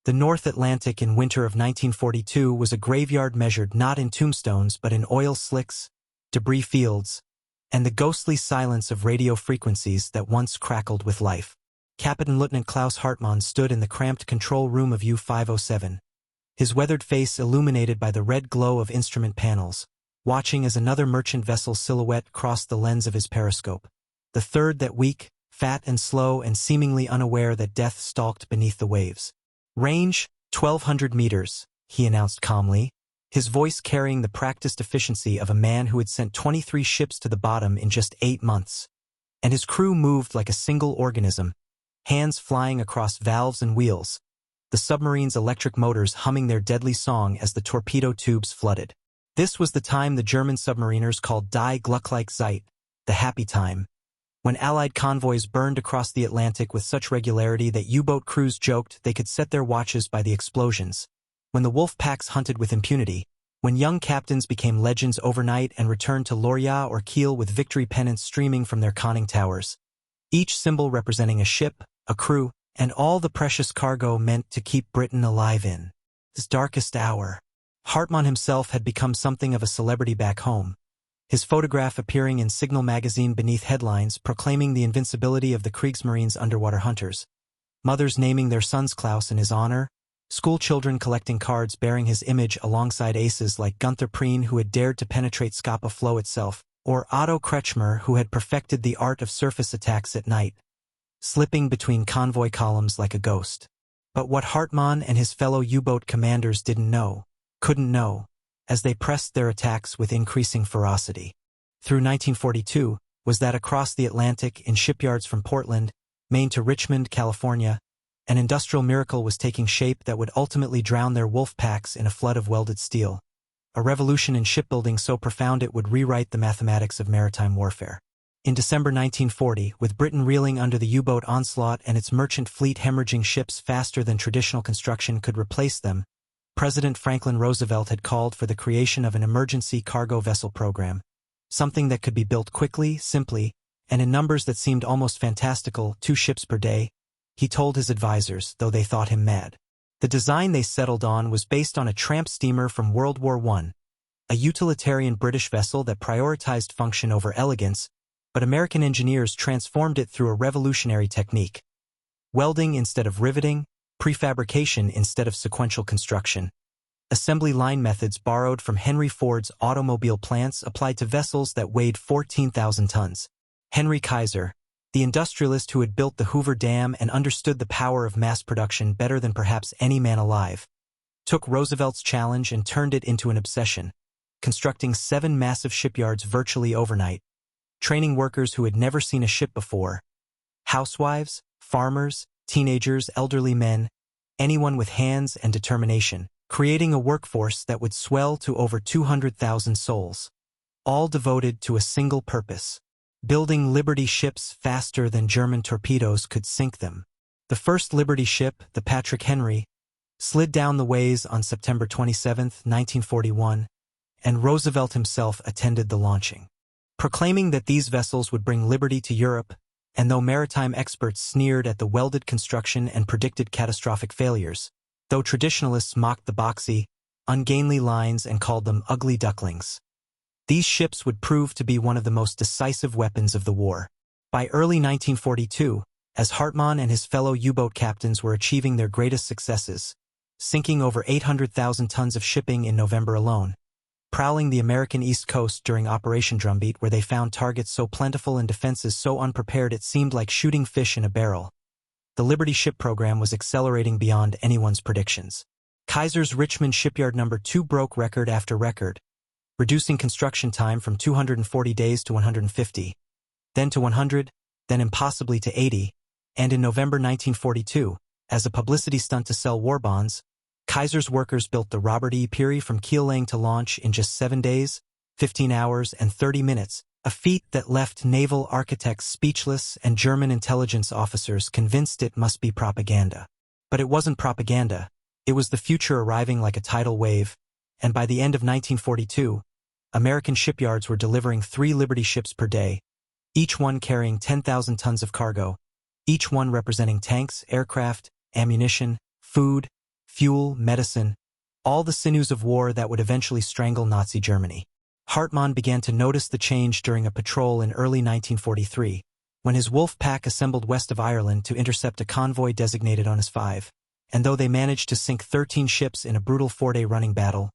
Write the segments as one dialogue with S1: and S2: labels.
S1: The North Atlantic in winter of 1942 was a graveyard measured not in tombstones but in oil slicks, debris fields, and the ghostly silence of radio frequencies that once crackled with life. Captain Lieutenant Klaus Hartmann stood in the cramped control room of U-507, his weathered face illuminated by the red glow of instrument panels, watching as another merchant vessel's silhouette crossed the lens of his periscope. The third that weak, fat and slow and seemingly unaware that death stalked beneath the waves. Range, 1,200 meters, he announced calmly, his voice carrying the practiced efficiency of a man who had sent 23 ships to the bottom in just 8 months. And his crew moved like a single organism, hands flying across valves and wheels, the submarine's electric motors humming their deadly song as the torpedo tubes flooded. This was the time the German submariners called Die Glückliche Zeit, the happy time, when Allied convoys burned across the Atlantic with such regularity that U-boat crews joked they could set their watches by the explosions, when the wolf packs hunted with impunity, when young captains became legends overnight and returned to Lorient or Kiel with victory pennants streaming from their conning towers, each symbol representing a ship, a crew, and all the precious cargo meant to keep Britain alive in this darkest hour. Hartmann himself had become something of a celebrity back home, his photograph appearing in Signal magazine beneath headlines proclaiming the invincibility of the Kriegsmarine's underwater hunters, mothers naming their sons Klaus in his honor, school children collecting cards bearing his image alongside aces like Gunther Prien who had dared to penetrate Scapa Flow itself, or Otto Kretschmer who had perfected the art of surface attacks at night, slipping between convoy columns like a ghost. But what Hartmann and his fellow U-boat commanders couldn't know, as they pressed their attacks with increasing ferocity through 1942, was that across the Atlantic in shipyards from Portland, Maine to Richmond, California, an industrial miracle was taking shape that would ultimately drown their wolf packs in a flood of welded steel, a revolution in shipbuilding so profound it would rewrite the mathematics of maritime warfare. In December 1940, with Britain reeling under the U-boat onslaught and its merchant fleet hemorrhaging ships faster than traditional construction could replace them, President Franklin Roosevelt had called for the creation of an emergency cargo vessel program, something that could be built quickly, simply, and in numbers that seemed almost fantastical, 2 ships per day, he told his advisors, though they thought him mad. The design they settled on was based on a tramp steamer from World War I, a utilitarian British vessel that prioritized function over elegance, but American engineers transformed it through a revolutionary technique. Welding instead of riveting, prefabrication instead of sequential construction. Assembly line methods borrowed from Henry Ford's automobile plants applied to vessels that weighed 14,000 tons. Henry Kaiser, the industrialist who had built the Hoover Dam and understood the power of mass production better than perhaps any man alive, took Roosevelt's challenge and turned it into an obsession, constructing 7 massive shipyards virtually overnight, training workers who had never seen a ship before, housewives, farmers, teenagers, elderly men, anyone with hands and determination, creating a workforce that would swell to over 200,000 souls, all devoted to a single purpose: building Liberty ships faster than German torpedoes could sink them. The first Liberty ship, the Patrick Henry, slid down the ways on September 27, 1941, and Roosevelt himself attended the launching, proclaiming that these vessels would bring liberty to Europe. And though maritime experts sneered at the welded construction and predicted catastrophic failures, though traditionalists mocked the boxy, ungainly lines and called them ugly ducklings, these ships would prove to be one of the most decisive weapons of the war. By early 1942, as Hartmann and his fellow U-boat captains were achieving their greatest successes, sinking over 800,000 tons of shipping in November alone, prowling the American East Coast during Operation Drumbeat where they found targets so plentiful and defenses so unprepared it seemed like shooting fish in a barrel, the Liberty ship program was accelerating beyond anyone's predictions. Kaiser's Richmond Shipyard No. 2 broke record after record, reducing construction time from 240 days to 150, then to 100, then impossibly to 80, and in November 1942, as a publicity stunt to sell war bonds, Kaiser's workers built the Robert E. Peary from keel laying to launch in just 7 days, 15 hours, and 30 minutes, a feat that left naval architects speechless and German intelligence officers convinced it must be propaganda. But it wasn't propaganda, it was the future arriving like a tidal wave, and by the end of 1942, American shipyards were delivering 3 Liberty ships per day, each one carrying 10,000 tons of cargo, each one representing tanks, aircraft, ammunition, food, fuel, medicine, all the sinews of war that would eventually strangle Nazi Germany. Hartmann began to notice the change during a patrol in early 1943, when his wolf pack assembled west of Ireland to intercept a convoy designated on his 5, and though they managed to sink 13 ships in a brutal 4-day running battle,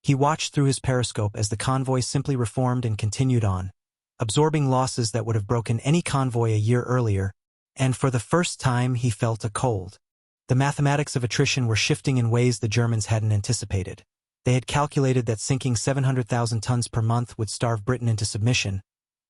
S1: he watched through his periscope as the convoy simply reformed and continued on, absorbing losses that would have broken any convoy a year earlier, and for the first time he felt a cold. The mathematics of attrition were shifting in ways the Germans hadn't anticipated. They had calculated that sinking 700,000 tons per month would starve Britain into submission,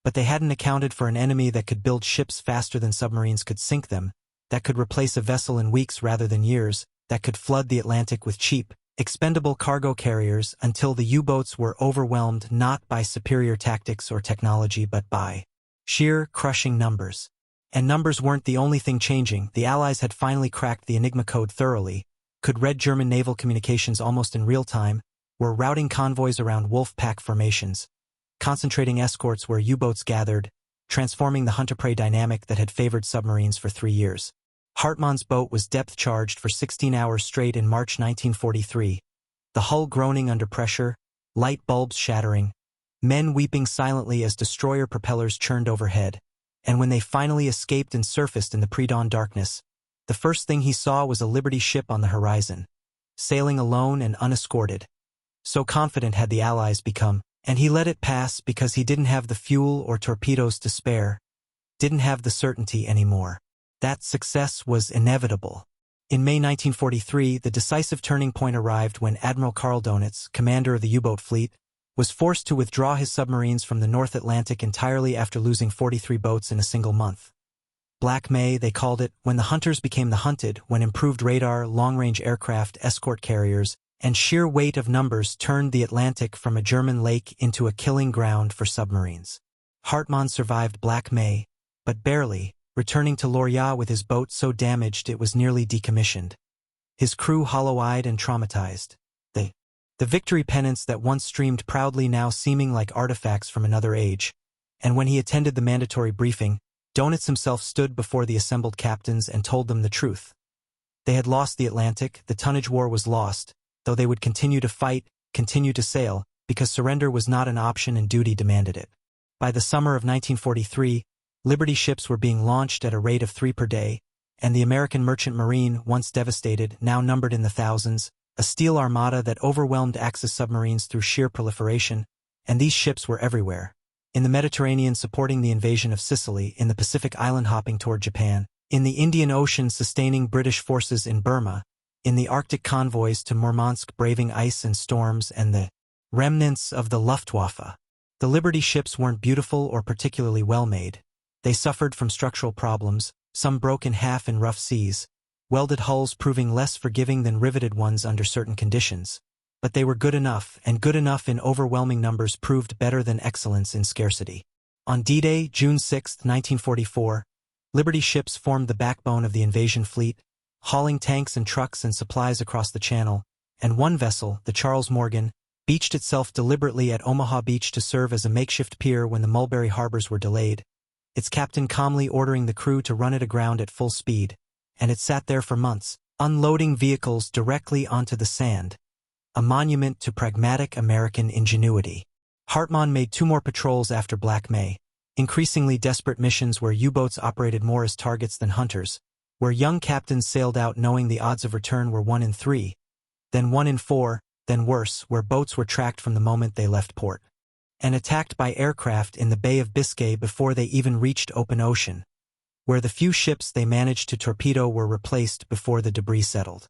S1: but they hadn't accounted for an enemy that could build ships faster than submarines could sink them, that could replace a vessel in weeks rather than years, that could flood the Atlantic with cheap, expendable cargo carriers until the U-boats were overwhelmed not by superior tactics or technology but by sheer, crushing numbers. And numbers weren't the only thing changing. The Allies had finally cracked the Enigma code thoroughly, could read German naval communications almost in real time, were routing convoys around wolf pack formations, concentrating escorts where U-boats gathered, transforming the hunter-prey dynamic that had favored submarines for 3 years. Hartmann's boat was depth-charged for 16 hours straight in March 1943, the hull groaning under pressure, light bulbs shattering, men weeping silently as destroyer propellers churned overhead, and when they finally escaped and surfaced in the pre-dawn darkness, the first thing he saw was a Liberty ship on the horizon, sailing alone and unescorted. So confident had the Allies become, and he let it pass because he didn't have the fuel or torpedoes to spare, didn't have the certainty anymore. That success was inevitable. In May 1943, the decisive turning point arrived when Admiral Karl Donitz, commander of the U-boat fleet, was forced to withdraw his submarines from the North Atlantic entirely after losing 43 boats in a single month. Black May, they called it, when the hunters became the hunted, when improved radar, long-range aircraft, escort carriers, and sheer weight of numbers turned the Atlantic from a German lake into a killing ground for submarines. Hartmann survived Black May, but barely, returning to Lorient with his boat so damaged it was nearly decommissioned. His crew hollow-eyed and traumatized. The victory pennants that once streamed proudly now seeming like artifacts from another age. And when he attended the mandatory briefing, Donitz himself stood before the assembled captains and told them the truth. They had lost the Atlantic, the tonnage war was lost, though they would continue to fight, continue to sail, because surrender was not an option and duty demanded it. By the summer of 1943, Liberty ships were being launched at a rate of 3 per day, and the American merchant marine, once devastated, now numbered in the thousands, a steel armada that overwhelmed Axis submarines through sheer proliferation, and these ships were everywhere. In the Mediterranean supporting the invasion of Sicily, in the Pacific island hopping toward Japan, in the Indian Ocean sustaining British forces in Burma, in the Arctic convoys to Murmansk braving ice and storms and the remnants of the Luftwaffe. The Liberty ships weren't beautiful or particularly well made. They suffered from structural problems, some broke in half in rough seas, welded hulls proving less forgiving than riveted ones under certain conditions. But they were good enough, and good enough in overwhelming numbers proved better than excellence in scarcity. On D-Day, June 6, 1944, Liberty ships formed the backbone of the invasion fleet, hauling tanks and trucks and supplies across the channel, and one vessel, the Charles Morgan, beached itself deliberately at Omaha Beach to serve as a makeshift pier when the Mulberry harbors were delayed, its captain calmly ordering the crew to run it aground at full speed, and it sat there for months, unloading vehicles directly onto the sand, a monument to pragmatic American ingenuity. Hartmann made 2 more patrols after Black May, increasingly desperate missions where U-boats operated more as targets than hunters, where young captains sailed out knowing the odds of return were 1 in 3, then 1 in 4, then worse, where boats were tracked from the moment they left port, and attacked by aircraft in the Bay of Biscay before they even reached open ocean, where the few ships they managed to torpedo were replaced before the debris settled.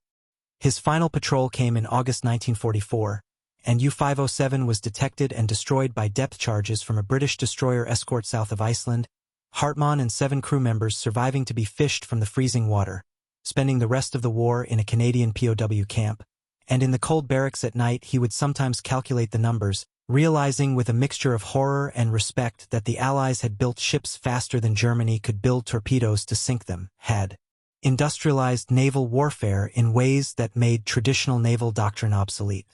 S1: His final patrol came in August 1944, and U-507 was detected and destroyed by depth charges from a British destroyer escort south of Iceland, Hartmann and 7 crew members surviving to be fished from the freezing water, spending the rest of the war in a Canadian POW camp, and in the cold barracks at night he would sometimes calculate the numbers, realizing with a mixture of horror and respect that the Allies had built ships faster than Germany could build torpedoes to sink them, had industrialized naval warfare in ways that made traditional naval doctrine obsolete.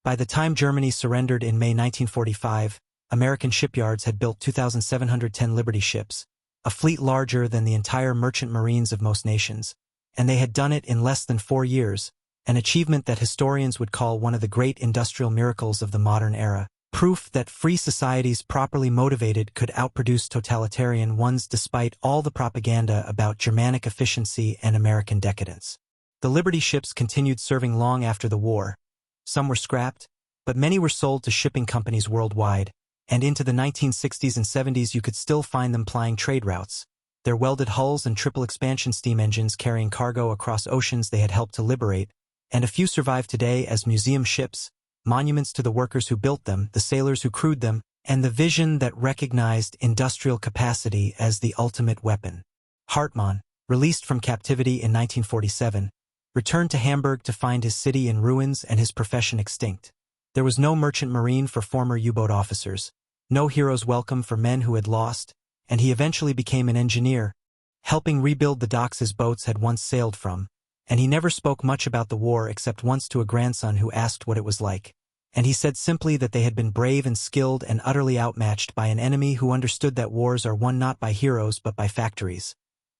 S1: By the time Germany surrendered in May 1945, American shipyards had built 2,710 Liberty ships, a fleet larger than the entire merchant marines of most nations, and they had done it in less than 4 years, an achievement that historians would call one of the great industrial miracles of the modern era, proof that free societies properly motivated could outproduce totalitarian ones despite all the propaganda about Germanic efficiency and American decadence. The Liberty ships continued serving long after the war. Some were scrapped, but many were sold to shipping companies worldwide, and into the 1960s and 70s you could still find them plying trade routes. Their welded hulls and triple expansion steam engines carrying cargo across oceans they had helped to liberate, and a few survive today as museum ships, monuments to the workers who built them, the sailors who crewed them, and the vision that recognized industrial capacity as the ultimate weapon. Hartmann, released from captivity in 1947, returned to Hamburg to find his city in ruins and his profession extinct. There was no merchant marine for former U-boat officers, no hero's welcome for men who had lost, and he eventually became an engineer, helping rebuild the docks his boats had once sailed from, and he never spoke much about the war except once to a grandson who asked what it was like. And he said simply that they had been brave and skilled and utterly outmatched by an enemy who understood that wars are won not by heroes but by factories,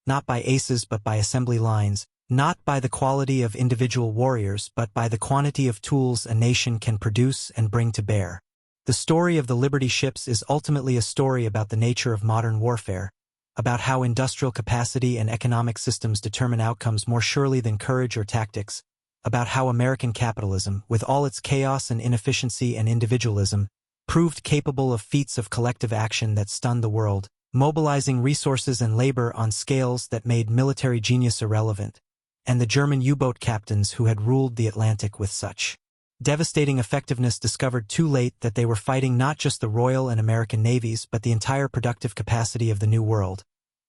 S1: not by aces but by assembly lines, not by the quality of individual warriors but by the quantity of tools a nation can produce and bring to bear. The story of the Liberty ships is ultimately a story about the nature of modern warfare, about how industrial capacity and economic systems determine outcomes more surely than courage or tactics, about how American capitalism, with all its chaos and inefficiency and individualism, proved capable of feats of collective action that stunned the world, mobilizing resources and labor on scales that made military genius irrelevant, and the German U-boat captains who had ruled the Atlantic with such devastating effectiveness discovered too late that they were fighting not just the Royal and American navies but the entire productive capacity of the New World,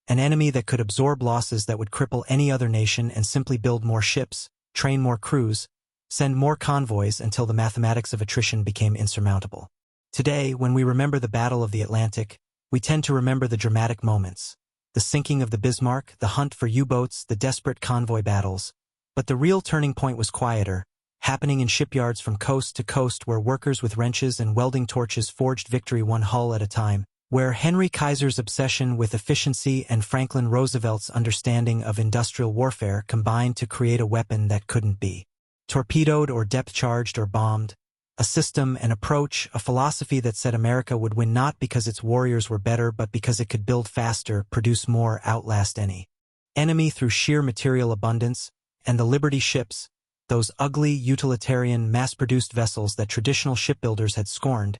S1: an enemy that could absorb losses that would cripple any other nation and simply build more ships, train more crews, send more convoys until the mathematics of attrition became insurmountable. Today, when we remember the Battle of the Atlantic, we tend to remember the dramatic moments, the sinking of the Bismarck, the hunt for U-boats, the desperate convoy battles. But the real turning point was quieter, happening in shipyards from coast to coast where workers with wrenches and welding torches forged victory one hull at a time, where Henry Kaiser's obsession with efficiency and Franklin Roosevelt's understanding of industrial warfare combined to create a weapon that couldn't be torpedoed or depth-charged or bombed, a system, an approach, a philosophy that said America would win not because its warriors were better but because it could build faster, produce more, outlast any enemy through sheer material abundance. And the Liberty ships, those ugly, utilitarian, mass-produced vessels that traditional shipbuilders had scorned,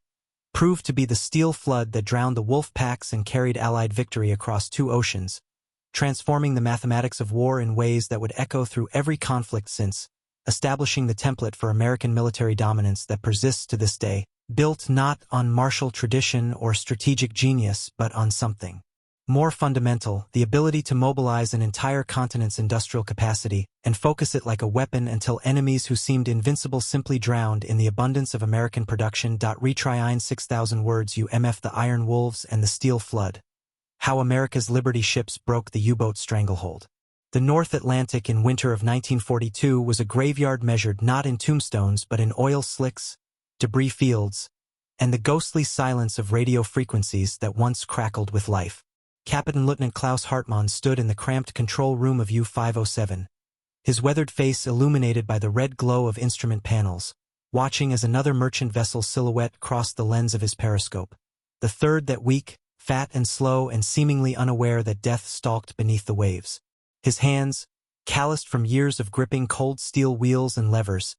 S1: proved to be the steel flood that drowned the wolf packs and carried Allied victory across two oceans, transforming the mathematics of war in ways that would echo through every conflict since, establishing the template for American military dominance that persists to this day, built not on martial tradition or strategic genius but on something more fundamental, the ability to mobilize an entire continent's industrial capacity and focus it like a weapon until enemies who seemed invincible simply drowned in the abundance of American production. Retry 6,000 words UMF The Iron Wolves and the Steel Flood. How America's Liberty ships broke the U-boat stranglehold. The North Atlantic in winter of 1942 was a graveyard measured not in tombstones but in oil slicks, debris fields, and the ghostly silence of radio frequencies that once crackled with life. Captain Lieutenant Klaus Hartmann stood in the cramped control room of U-507, his weathered face illuminated by the red glow of instrument panels, watching as another merchant vessel's silhouette crossed the lens of his periscope. The third that weak, fat and slow and seemingly unaware that death stalked beneath the waves. His hands, calloused from years of gripping cold steel wheels and levers,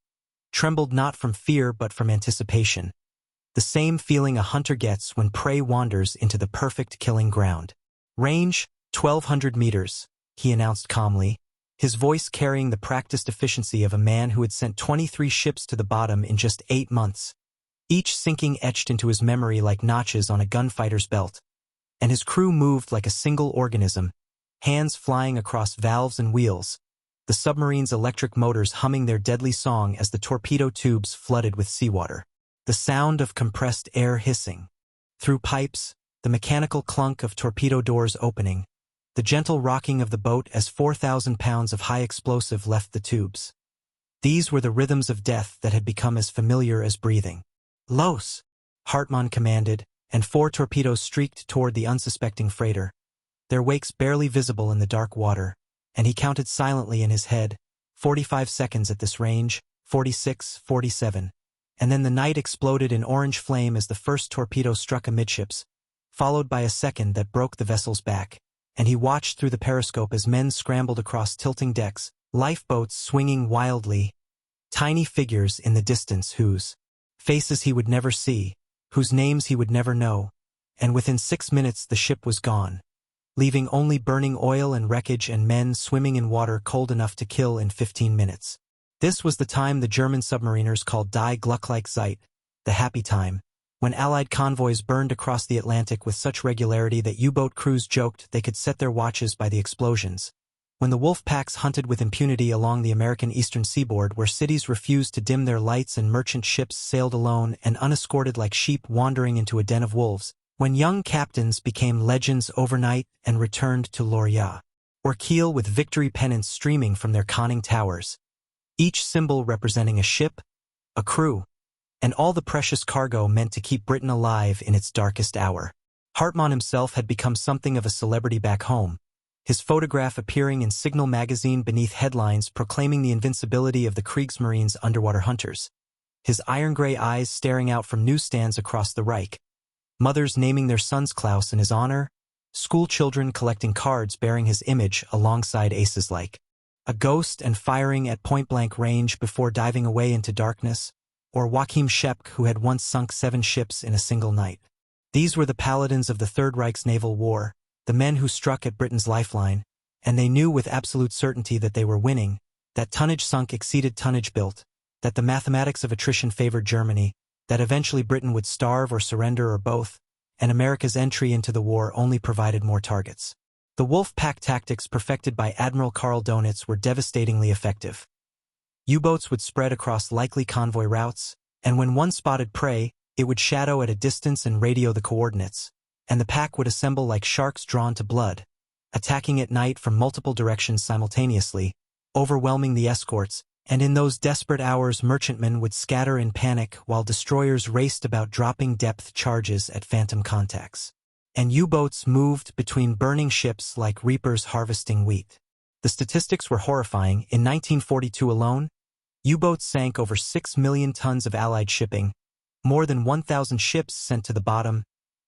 S1: trembled not from fear but from anticipation. The same feeling a hunter gets when prey wanders into the perfect killing ground. Range, 1,200 meters, he announced calmly, his voice carrying the practiced efficiency of a man who had sent 23 ships to the bottom in just 8 months, each sinking etched into his memory like notches on a gunfighter's belt. And his crew moved like a single organism, hands flying across valves and wheels, the submarine's electric motors humming their deadly song as the torpedo tubes flooded with seawater. The sound of compressed air hissing through pipes, the mechanical clunk of torpedo doors opening, the gentle rocking of the boat as 4,000 pounds of high explosive left the tubes. These were the rhythms of death that had become as familiar as breathing. "Los!" Hartmann commanded, and 4 torpedoes streaked toward the unsuspecting freighter, their wakes barely visible in the dark water, and he counted silently in his head, 45 seconds at this range, 46, 47. And then the night exploded in orange flame as the first torpedo struck amidships, followed by a second that broke the vessel's back, and he watched through the periscope as men scrambled across tilting decks, lifeboats swinging wildly, tiny figures in the distance whose faces he would never see, whose names he would never know, and within 6 minutes the ship was gone, leaving only burning oil and wreckage and men swimming in water cold enough to kill in 15 minutes. This was the time the German submariners called Die Glückliche Zeit, the happy time, when Allied convoys burned across the Atlantic with such regularity that U-boat crews joked they could set their watches by the explosions. When the wolf packs hunted with impunity along the American eastern seaboard where cities refused to dim their lights and merchant ships sailed alone and unescorted like sheep wandering into a den of wolves, when young captains became legends overnight and returned to Lorient, or Kiel with victory pennants streaming from their conning towers, each symbol representing a ship, a crew, and all the precious cargo meant to keep Britain alive in its darkest hour. Hartmann himself had become something of a celebrity back home, his photograph appearing in Signal magazine beneath headlines proclaiming the invincibility of the Kriegsmarine's underwater hunters, his iron-gray eyes staring out from newsstands across the Reich, mothers naming their sons Klaus in his honor, school children collecting cards bearing his image alongside aces like a ghost and firing at point-blank range before diving away into darkness, or Joachim Schepke, who had once sunk 7 ships in a single night. These were the paladins of the Third Reich's naval war, the men who struck at Britain's lifeline, and they knew with absolute certainty that they were winning, that tonnage sunk exceeded tonnage built, that the mathematics of attrition favored Germany, that eventually Britain would starve or surrender or both, and America's entry into the war only provided more targets. The wolf pack tactics perfected by Admiral Karl Donitz were devastatingly effective. U-boats would spread across likely convoy routes, and when one spotted prey, it would shadow at a distance and radio the coordinates, and the pack would assemble like sharks drawn to blood, attacking at night from multiple directions simultaneously, overwhelming the escorts, and in those desperate hours merchantmen would scatter in panic while destroyers raced about dropping depth charges at phantom contacts. And U-boats moved between burning ships like reapers harvesting wheat. The statistics were horrifying. In 1942 alone, U-boats sank over 6 million tons of Allied shipping, more than 1,000 ships sent to the bottom,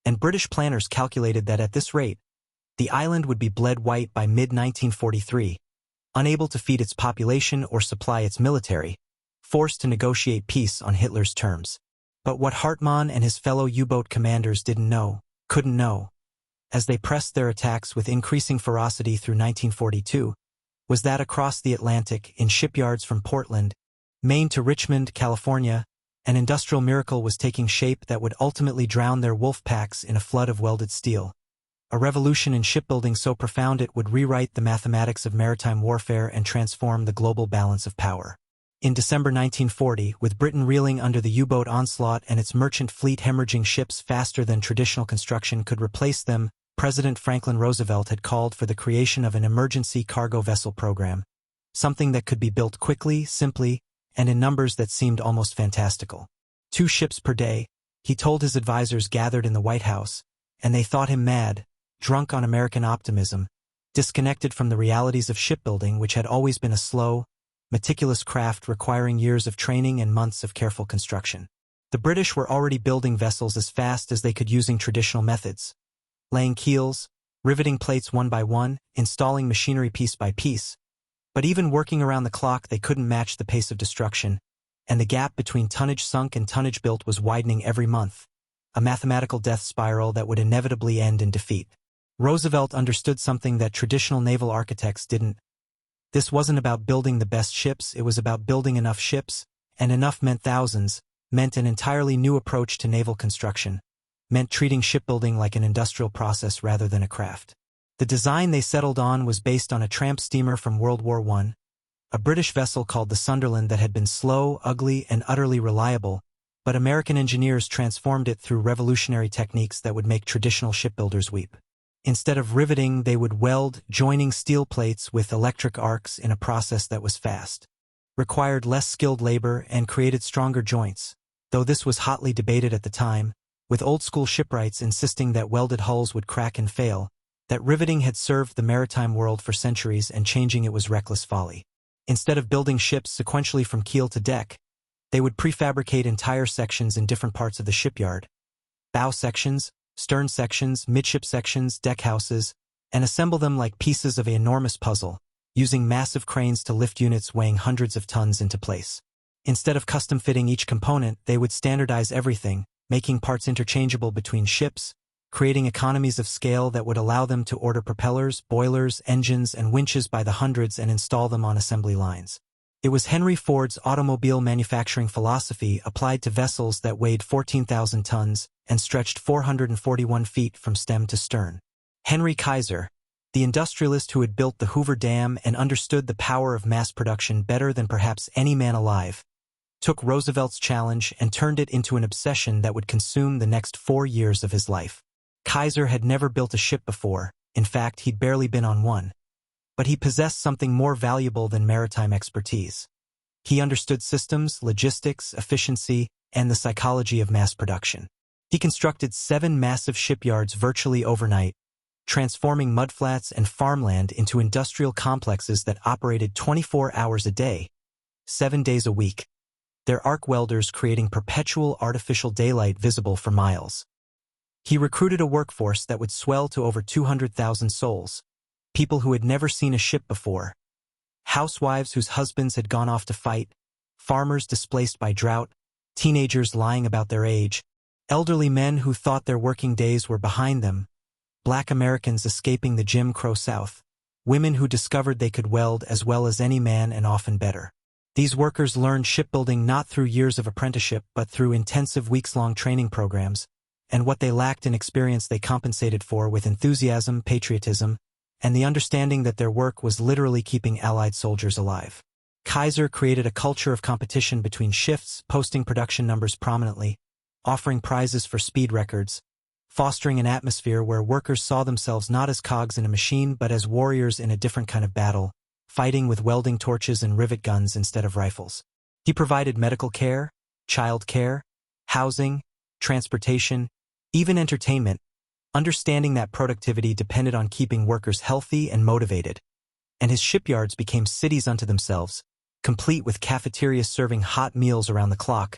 S1: and British planners calculated that at this rate, the island would be bled white by mid-1943, unable to feed its population or supply its military, forced to negotiate peace on Hitler's terms. But what Hartmann and his fellow U-boat commanders couldn't know, as they pressed their attacks with increasing ferocity through 1942, was that across the Atlantic, in shipyards from Portland, Maine to Richmond, California, an industrial miracle was taking shape that would ultimately drown their wolf packs in a flood of welded steel. A revolution in shipbuilding so profound it would rewrite the mathematics of maritime warfare and transform the global balance of power. In December 1940, with Britain reeling under the U-boat onslaught and its merchant fleet hemorrhaging ships faster than traditional construction could replace them, President Franklin Roosevelt had called for the creation of an emergency cargo vessel program, something that could be built quickly, simply, and in numbers that seemed almost fantastical. 2 ships per day, he told his advisors gathered in the White House, and they thought him mad, drunk on American optimism, disconnected from the realities of shipbuilding which had always been a slow, meticulous craft requiring years of training and months of careful construction. The British were already building vessels as fast as they could using traditional methods, laying keels, riveting plates one by one, installing machinery piece by piece. But even working around the clock they couldn't match the pace of destruction, and the gap between tonnage sunk and tonnage built was widening every month, a mathematical death spiral that would inevitably end in defeat. Roosevelt understood something that traditional naval architects didn't. This wasn't about building the best ships, it was about building enough ships, and enough meant thousands, meant an entirely new approach to naval construction, meant treating shipbuilding like an industrial process rather than a craft. The design they settled on was based on a tramp steamer from World War I, a British vessel called the Sunderland that had been slow, ugly, and utterly reliable, but American engineers transformed it through revolutionary techniques that would make traditional shipbuilders weep. Instead of riveting, they would weld, joining steel plates with electric arcs in a process that was fast, required less skilled labor, and created stronger joints, though this was hotly debated at the time, with old-school shipwrights insisting that welded hulls would crack and fail, that riveting had served the maritime world for centuries and changing it was reckless folly. Instead of building ships sequentially from keel to deck, they would prefabricate entire sections in different parts of the shipyard. Bow sections, stern sections, midship sections, deckhouses, and assemble them like pieces of an enormous puzzle, using massive cranes to lift units weighing hundreds of tons into place. Instead of custom-fitting each component, they would standardize everything, making parts interchangeable between ships, creating economies of scale that would allow them to order propellers, boilers, engines, and winches by the hundreds and install them on assembly lines. It was Henry Ford's automobile manufacturing philosophy applied to vessels that weighed 14,000 tons and stretched 441 feet from stem to stern. Henry Kaiser, the industrialist who had built the Hoover Dam and understood the power of mass production better than perhaps any man alive, took Roosevelt's challenge and turned it into an obsession that would consume the next 4 years of his life. Kaiser had never built a ship before. In fact, he'd barely been on one. But he possessed something more valuable than maritime expertise. He understood systems, logistics, efficiency, and the psychology of mass production. He constructed 7 massive shipyards virtually overnight, transforming mudflats and farmland into industrial complexes that operated 24 hours a day, 7 days a week, their arc welders creating perpetual artificial daylight visible for miles. He recruited a workforce that would swell to over 200,000 souls, people who had never seen a ship before, housewives whose husbands had gone off to fight, farmers displaced by drought, teenagers lying about their age, elderly men who thought their working days were behind them, Black Americans escaping the Jim Crow South, women who discovered they could weld as well as any man and often better. These workers learned shipbuilding not through years of apprenticeship but through intensive weeks-long training programs, and what they lacked in experience they compensated for with enthusiasm, patriotism, and the understanding that their work was literally keeping Allied soldiers alive. Kaiser created a culture of competition between shifts, posting production numbers prominently, offering prizes for speed records, fostering an atmosphere where workers saw themselves not as cogs in a machine but as warriors in a different kind of battle, fighting with welding torches and rivet guns instead of rifles. He provided medical care, child care, housing, transportation, even entertainment, understanding that productivity depended on keeping workers healthy and motivated, and his shipyards became cities unto themselves, complete with cafeterias serving hot meals around the clock,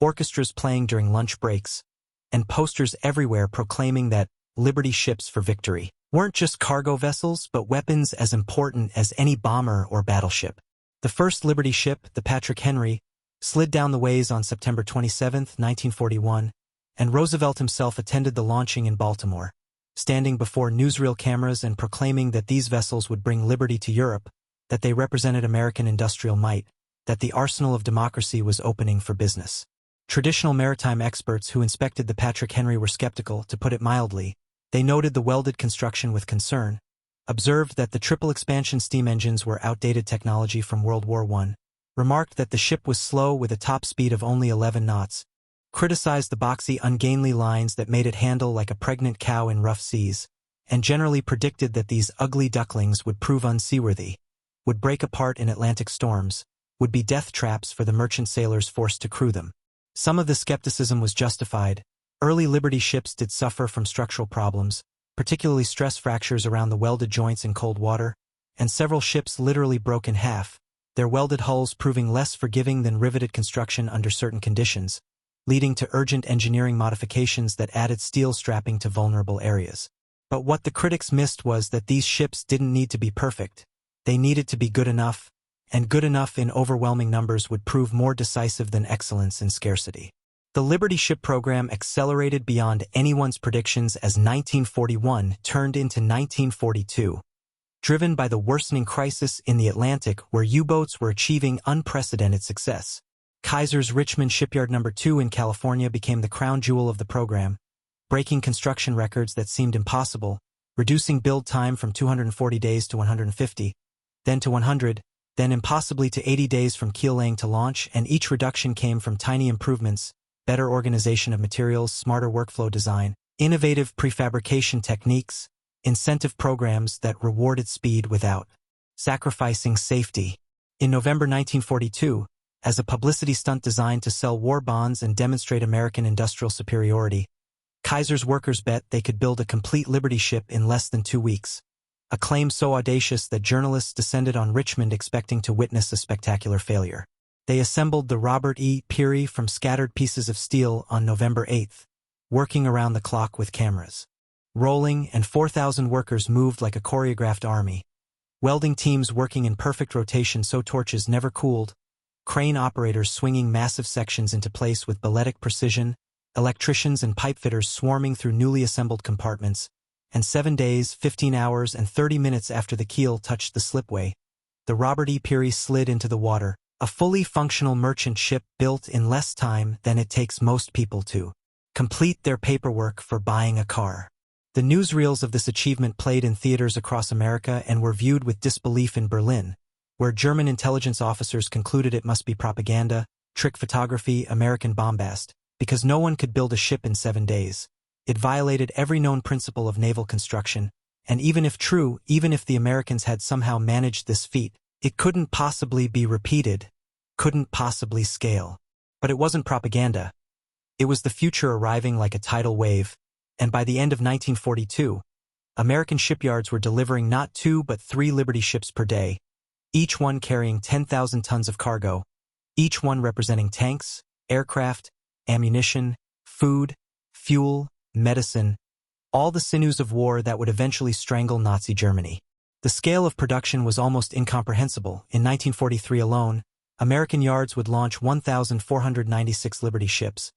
S1: orchestras playing during lunch breaks, and posters everywhere proclaiming that Liberty ships for victory weren't just cargo vessels but weapons as important as any bomber or battleship. The first Liberty ship, the Patrick Henry, slid down the ways on September 27, 1941, and Roosevelt himself attended the launching in Baltimore, standing before newsreel cameras and proclaiming that these vessels would bring liberty to Europe, that they represented American industrial might, that the arsenal of democracy was opening for business. Traditional maritime experts who inspected the Patrick Henry were skeptical, to put it mildly. They noted the welded construction with concern, observed that the triple expansion steam engines were outdated technology from World War I, remarked that the ship was slow with a top speed of only 11 knots, criticized the boxy, ungainly lines that made it handle like a pregnant cow in rough seas, and generally predicted that these ugly ducklings would prove unseaworthy, would break apart in Atlantic storms, would be death traps for the merchant sailors forced to crew them. Some of the skepticism was justified. Early Liberty ships did suffer from structural problems, particularly stress fractures around the welded joints in cold water, and several ships literally broke in half, their welded hulls proving less forgiving than riveted construction under certain conditions, leading to urgent engineering modifications that added steel strapping to vulnerable areas. But what the critics missed was that these ships didn't need to be perfect. They needed to be good enough, and good enough in overwhelming numbers would prove more decisive than excellence in scarcity. The Liberty ship program accelerated beyond anyone's predictions as 1941 turned into 1942, driven by the worsening crisis in the Atlantic where U-boats were achieving unprecedented success. Kaiser's Richmond Shipyard No. 2 in California became the crown jewel of the program, breaking construction records that seemed impossible, reducing build time from 240 days to 150, then to 100, then impossibly to 80 days from keel laying to launch, and each reduction came from tiny improvements, better organization of materials, smarter workflow design, innovative prefabrication techniques, incentive programs that rewarded speed without sacrificing safety. In November 1942, as a publicity stunt designed to sell war bonds and demonstrate American industrial superiority, Kaiser's workers bet they could build a complete Liberty ship in less than 2 weeks. a claim so audacious that journalists descended on Richmond expecting to witness a spectacular failure. They assembled the Robert E. Peary from scattered pieces of steel on November 8th, working around the clock with cameras rolling, and 4,000 workers moved like a choreographed army. Welding teams working in perfect rotation so torches never cooled, crane operators swinging massive sections into place with balletic precision, electricians and pipefitters swarming through newly assembled compartments, and 7 days, 15 hours, and 30 minutes after the keel touched the slipway, the Robert E. Peary slid into the water, a fully functional merchant ship built in less time than it takes most people to complete their paperwork for buying a car. The newsreels of this achievement played in theaters across America and were viewed with disbelief in Berlin, where German intelligence officers concluded it must be propaganda, trick photography, American bombast, because no one could build a ship in 7 days. It violated every known principle of naval construction, and even if true, even if the Americans had somehow managed this feat, it couldn't possibly be repeated, couldn't possibly scale. But it wasn't propaganda. It was the future arriving like a tidal wave, and by the end of 1942, American shipyards were delivering not 2 but 3 Liberty ships per day, each one carrying 10,000 tons of cargo, each one representing tanks, aircraft, ammunition, food, fuel, medicine, all the sinews of war that would eventually strangle Nazi Germany. The scale of production was almost incomprehensible. In 1943 alone, American yards would launch 1,496 Liberty ships,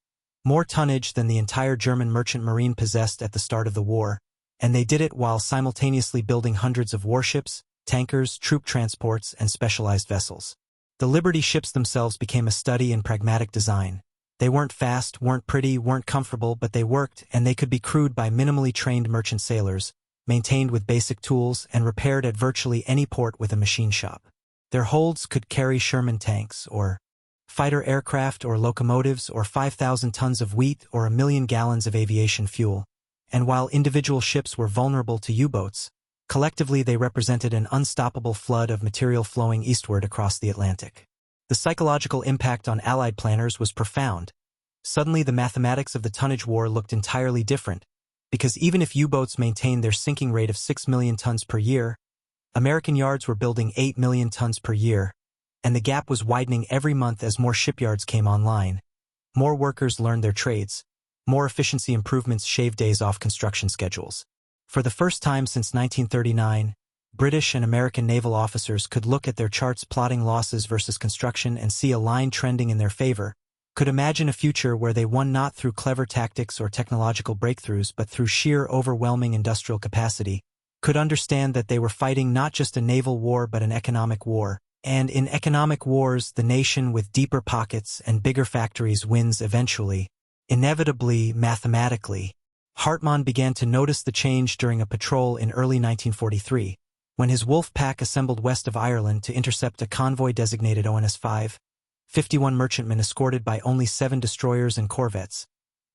S1: more tonnage than the entire German merchant marine possessed at the start of the war, and they did it while simultaneously building hundreds of warships, tankers, troop transports, and specialized vessels. The Liberty ships themselves became a study in pragmatic design. They weren't fast, weren't pretty, weren't comfortable, but they worked, and they could be crewed by minimally trained merchant sailors, maintained with basic tools, and repaired at virtually any port with a machine shop. Their holds could carry Sherman tanks, or fighter aircraft, or locomotives, or 5,000 tons of wheat, or 1,000,000 gallons of aviation fuel. And while individual ships were vulnerable to U-boats, collectively they represented an unstoppable flood of material flowing eastward across the Atlantic. The psychological impact on Allied planners was profound. Suddenly the mathematics of the tonnage war looked entirely different, because even if U-boats maintained their sinking rate of 6 million tons per year, American yards were building 8 million tons per year, and the gap was widening every month as more shipyards came online. More workers learned their trades. More efficiency improvements shaved days off construction schedules. For the first time since 1939, British and American naval officers could look at their charts plotting losses versus construction and see a line trending in their favor, could imagine a future where they won not through clever tactics or technological breakthroughs but through sheer overwhelming industrial capacity, could understand that they were fighting not just a naval war but an economic war. And in economic wars, the nation with deeper pockets and bigger factories wins eventually, inevitably, mathematically. Hartmann began to notice the change during a patrol in early 1943, when his Wolf Pack assembled west of Ireland to intercept a convoy designated ONS-5, 51 merchantmen escorted by only 7 destroyers and corvettes,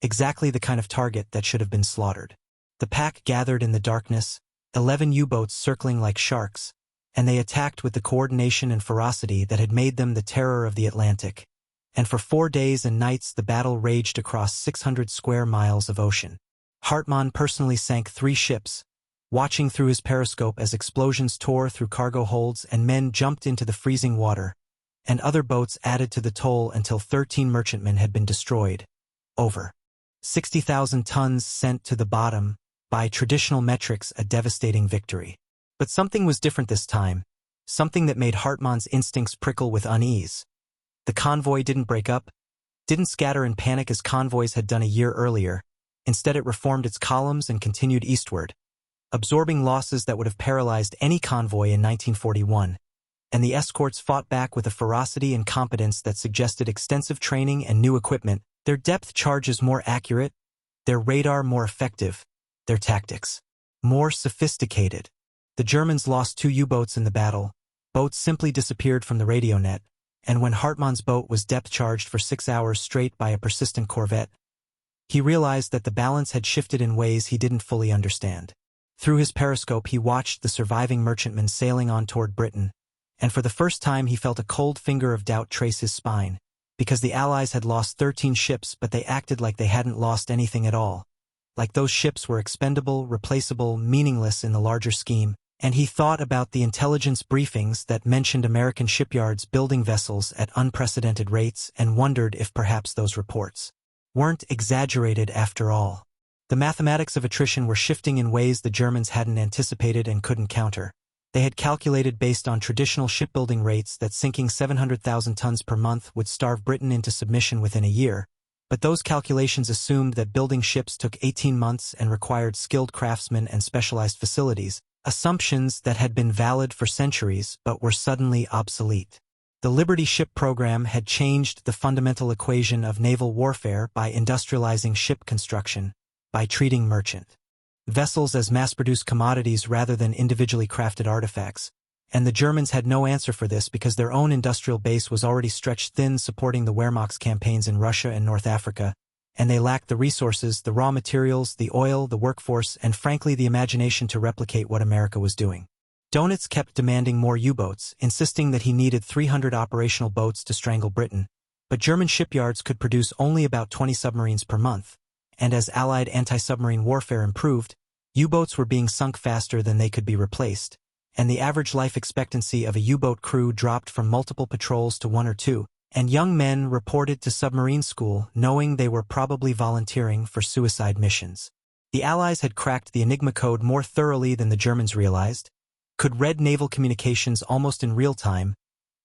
S1: exactly the kind of target that should have been slaughtered. The pack gathered in the darkness, 11 U-boats circling like sharks, and they attacked with the coordination and ferocity that had made them the terror of the Atlantic. And for 4 days and nights the battle raged across 600 square miles of ocean. Hartmann personally sank 3 ships, watching through his periscope as explosions tore through cargo holds and men jumped into the freezing water, and other boats added to the toll until 13 merchantmen had been destroyed. Over 60,000 tons sent to the bottom, by traditional metrics a devastating victory. But something was different this time, something that made Hartmann's instincts prickle with unease. The convoy didn't break up, didn't scatter in panic as convoys had done a year earlier. Instead it reformed its columns and continued eastward, absorbing losses that would have paralyzed any convoy in 1941. And the escorts fought back with a ferocity and competence that suggested extensive training and new equipment, their depth charges more accurate, their radar more effective, their tactics more sophisticated. The Germans lost 2 U-boats in the battle. Boats simply disappeared from the radio net, and when Hartmann's boat was depth-charged for 6 hours straight by a persistent corvette, he realized that the balance had shifted in ways he didn't fully understand. Through his periscope he watched the surviving merchantmen sailing on toward Britain, and for the first time he felt a cold finger of doubt trace his spine, because the Allies had lost 13 ships but they acted like they hadn't lost anything at all. Like those ships were expendable, replaceable, meaningless in the larger scheme, And he thought about the intelligence briefings that mentioned American shipyards building vessels at unprecedented rates and wondered if perhaps those reports weren't exaggerated after all. The mathematics of attrition were shifting in ways the Germans hadn't anticipated and couldn't counter. They had calculated based on traditional shipbuilding rates that sinking 700,000 tons per month would starve Britain into submission within a year, but those calculations assumed that building ships took 18 months and required skilled craftsmen and specialized facilities, assumptions that had been valid for centuries but were suddenly obsolete. The Liberty ship program had changed the fundamental equation of naval warfare by industrializing ship construction, by treating merchant vessels as mass-produced commodities rather than individually crafted artifacts, and the Germans had no answer for this because their own industrial base was already stretched thin supporting the Wehrmacht's campaigns in Russia and North Africa, and they lacked the resources, the raw materials, the oil, the workforce, and frankly the imagination to replicate what America was doing. Dönitz kept demanding more U-boats, insisting that he needed 300 operational boats to strangle Britain, but German shipyards could produce only about 20 submarines per month, and as Allied anti-submarine warfare improved, U-boats were being sunk faster than they could be replaced, and the average life expectancy of a U-boat crew dropped from multiple patrols to 1 or 2, and young men reported to submarine school knowing they were probably volunteering for suicide missions. The Allies had cracked the Enigma code more thoroughly than the Germans realized, could read naval communications almost in real time,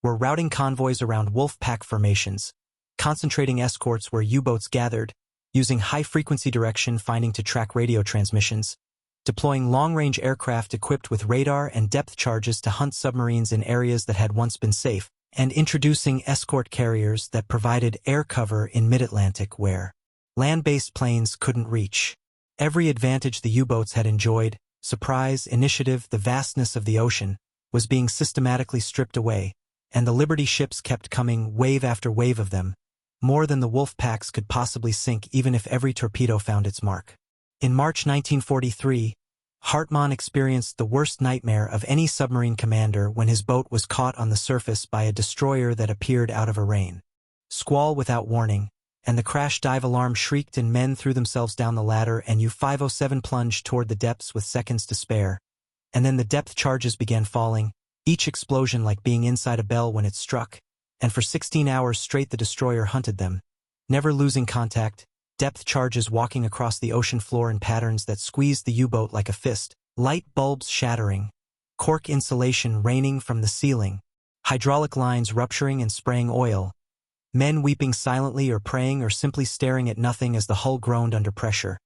S1: were routing convoys around wolf pack formations, concentrating escorts where U-boats gathered, using high-frequency direction finding to track radio transmissions, deploying long-range aircraft equipped with radar and depth charges to hunt submarines in areas that had once been safe, and introducing escort carriers that provided air cover in mid-Atlantic where land-based planes couldn't reach. Every advantage the U-boats had enjoyed, surprise, initiative, the vastness of the ocean, was being systematically stripped away, and the Liberty ships kept coming, wave after wave of them, more than the wolf packs could possibly sink even if every torpedo found its mark. In March 1943, Hartmann experienced the worst nightmare of any submarine commander when his boat was caught on the surface by a destroyer that appeared out of a rain squall without warning, and the crash dive alarm shrieked and men threw themselves down the ladder and U-507 plunged toward the depths with seconds to spare. And then the depth charges began falling, each explosion like being inside a bell when it struck, and for 16 hours straight the destroyer hunted them, never losing contact, depth charges walking across the ocean floor in patterns that squeezed the U-boat like a fist, light bulbs shattering, cork insulation raining from the ceiling, hydraulic lines rupturing and spraying oil, men weeping silently or praying or simply staring at nothing as the hull groaned under pressure,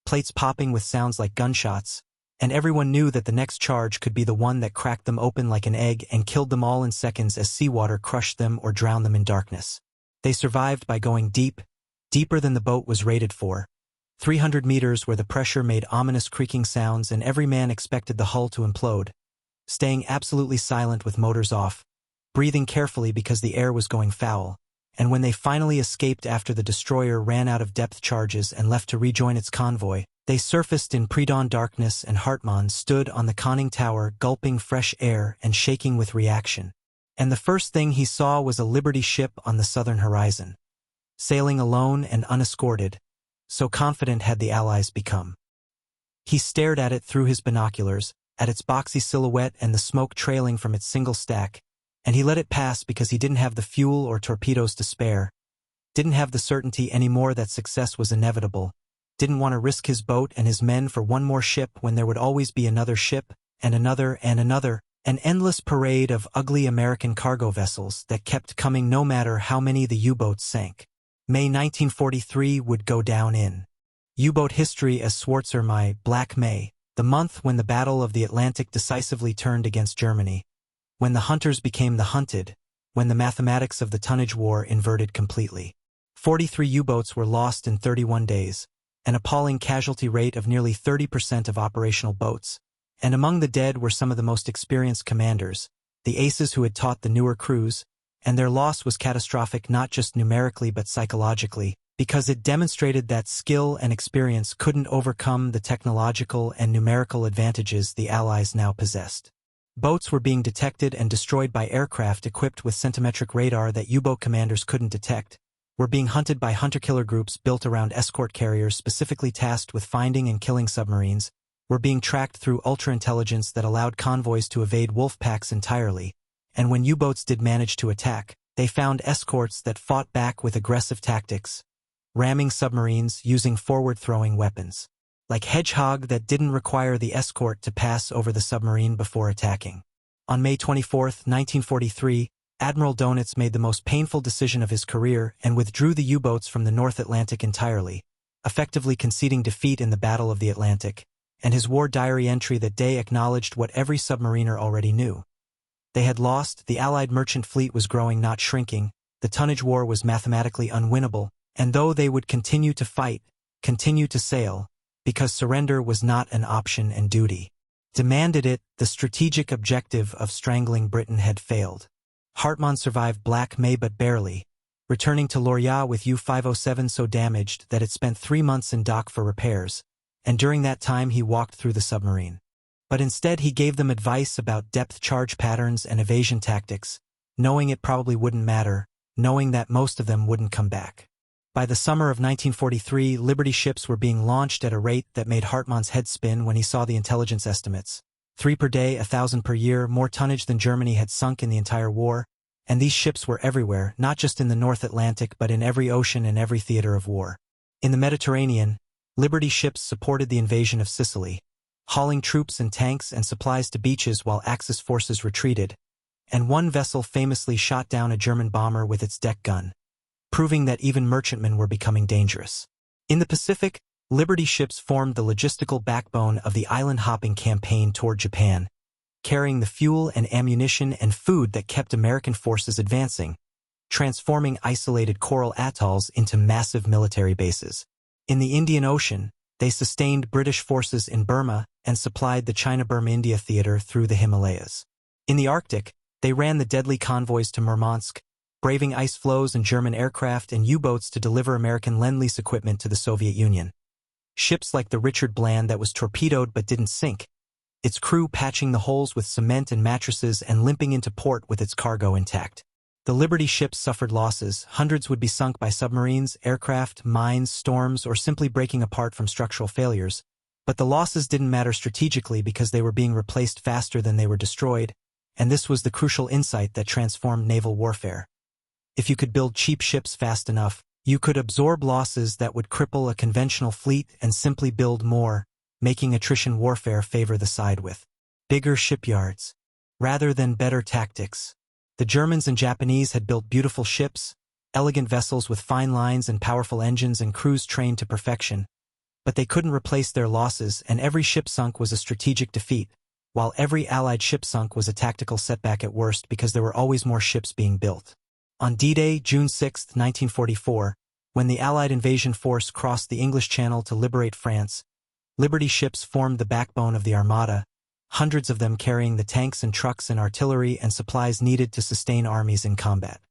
S1: plates popping with sounds like gunshots, and everyone knew that the next charge could be the one that cracked them open like an egg and killed them all in seconds as seawater crushed them or drowned them in darkness. They survived by going deep, deeper than the boat was rated for, 300 meters where the pressure made ominous creaking sounds and every man expected the hull to implode, staying absolutely silent with motors off, breathing carefully because the air was going foul, and when they finally escaped after the destroyer ran out of depth charges and left to rejoin its convoy, they surfaced in pre-dawn darkness and Hartmann stood on the conning tower gulping fresh air and shaking with reaction. And the first thing he saw was a Liberty ship on the southern horizon, sailing alone and unescorted, so confident had the Allies become. He stared at it through his binoculars, at its boxy silhouette and the smoke trailing from its single stack, and he let it pass because he didn't have the fuel or torpedoes to spare, didn't have the certainty anymore that success was inevitable, didn't want to risk his boat and his men for one more ship when there would always be another ship, and another, an endless parade of ugly American cargo vessels that kept coming no matter how many the U-boats sank. May 1943 would go down in U-boat history as Schwarzer My Black May, the month when the Battle of the Atlantic decisively turned against Germany, when the hunters became the hunted, when the mathematics of the tonnage war inverted completely. 43 U-boats were lost in 31 days, an appalling casualty rate of nearly 30% of operational boats, and among the dead were some of the most experienced commanders, the aces who had taught the newer crews, and their loss was catastrophic not just numerically but psychologically, because it demonstrated that skill and experience couldn't overcome the technological and numerical advantages the Allies now possessed. Boats were being detected and destroyed by aircraft equipped with centimetric radar that U-boat commanders couldn't detect, were being hunted by hunter-killer groups built around escort carriers specifically tasked with finding and killing submarines, were being tracked through ultra-intelligence that allowed convoys to evade wolf packs entirely, and when U-boats did manage to attack, they found escorts that fought back with aggressive tactics, ramming submarines using forward-throwing weapons, like Hedgehog that didn't require the escort to pass over the submarine before attacking. On May 24, 1943, Admiral Donitz made the most painful decision of his career and withdrew the U-boats from the North Atlantic entirely, effectively conceding defeat in the Battle of the Atlantic, and his war diary entry that day acknowledged what every submariner already knew. They had lost, the Allied merchant fleet was growing not shrinking, the tonnage war was mathematically unwinnable, and though they would continue to fight, continue to sail, because surrender was not an option and duty demanded it, the strategic objective of strangling Britain had failed. Hartmann survived Black May but barely, returning to Lorient with U-507 so damaged that it spent 3 months in dock for repairs, and during that time he walked through the submarine. But instead he gave them advice about depth charge patterns and evasion tactics, knowing it probably wouldn't matter, knowing that most of them wouldn't come back. By the summer of 1943, Liberty ships were being launched at a rate that made Hartmann's head spin when he saw the intelligence estimates. 3 per day, 1,000 per year, more tonnage than Germany had sunk in the entire war, and these ships were everywhere, not just in the North Atlantic but in every ocean and every theater of war. In the Mediterranean, Liberty ships supported the invasion of Sicily, hauling troops and tanks and supplies to beaches while Axis forces retreated, and one vessel famously shot down a German bomber with its deck gun, proving that even merchantmen were becoming dangerous. In the Pacific, Liberty ships formed the logistical backbone of the island-hopping campaign toward Japan, carrying the fuel and ammunition and food that kept American forces advancing, transforming isolated coral atolls into massive military bases. In the Indian Ocean, they sustained British forces in Burma and supplied the China-Burma-India theater through the Himalayas. In the Arctic, they ran the deadly convoys to Murmansk, braving ice floes and German aircraft and U-boats to deliver American Lend-Lease equipment to the Soviet Union. Ships like the Richard Bland that was torpedoed but didn't sink, its crew patching the holes with cement and mattresses and limping into port with its cargo intact. The Liberty ships suffered losses. Hundreds would be sunk by submarines, aircraft, mines, storms, or simply breaking apart from structural failures. But the losses didn't matter strategically because they were being replaced faster than they were destroyed, and this was the crucial insight that transformed naval warfare. If you could build cheap ships fast enough, you could absorb losses that would cripple a conventional fleet and simply build more, making attrition warfare favor the side with bigger shipyards, rather than better tactics. The Germans and Japanese had built beautiful ships, elegant vessels with fine lines and powerful engines and crews trained to perfection, but they couldn't replace their losses, and every ship sunk was a strategic defeat, while every Allied ship sunk was a tactical setback at worst because there were always more ships being built. On D-Day, June 6, 1944, when the Allied invasion force crossed the English Channel to liberate France, Liberty ships formed the backbone of the Armada, hundreds of them carrying the tanks and trucks and artillery and supplies needed to sustain armies in combat.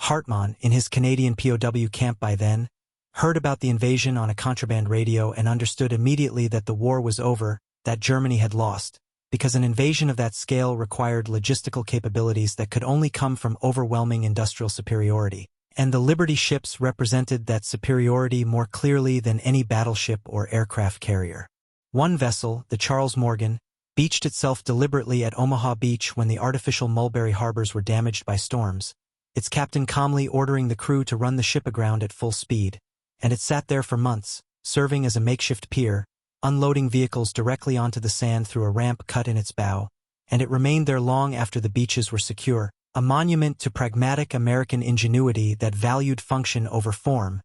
S1: Hartmann, in his Canadian POW camp by then, heard about the invasion on a contraband radio and understood immediately that the war was over, that Germany had lost, because an invasion of that scale required logistical capabilities that could only come from overwhelming industrial superiority, and the Liberty ships represented that superiority more clearly than any battleship or aircraft carrier. One vessel, the Charles Morgan, beached itself deliberately at Omaha Beach when the artificial Mulberry harbors were damaged by storms, its captain calmly ordering the crew to run the ship aground at full speed, and it sat there for months, serving as a makeshift pier, unloading vehicles directly onto the sand through a ramp cut in its bow, and it remained there long after the beaches were secure, a monument to pragmatic American ingenuity that valued function over form,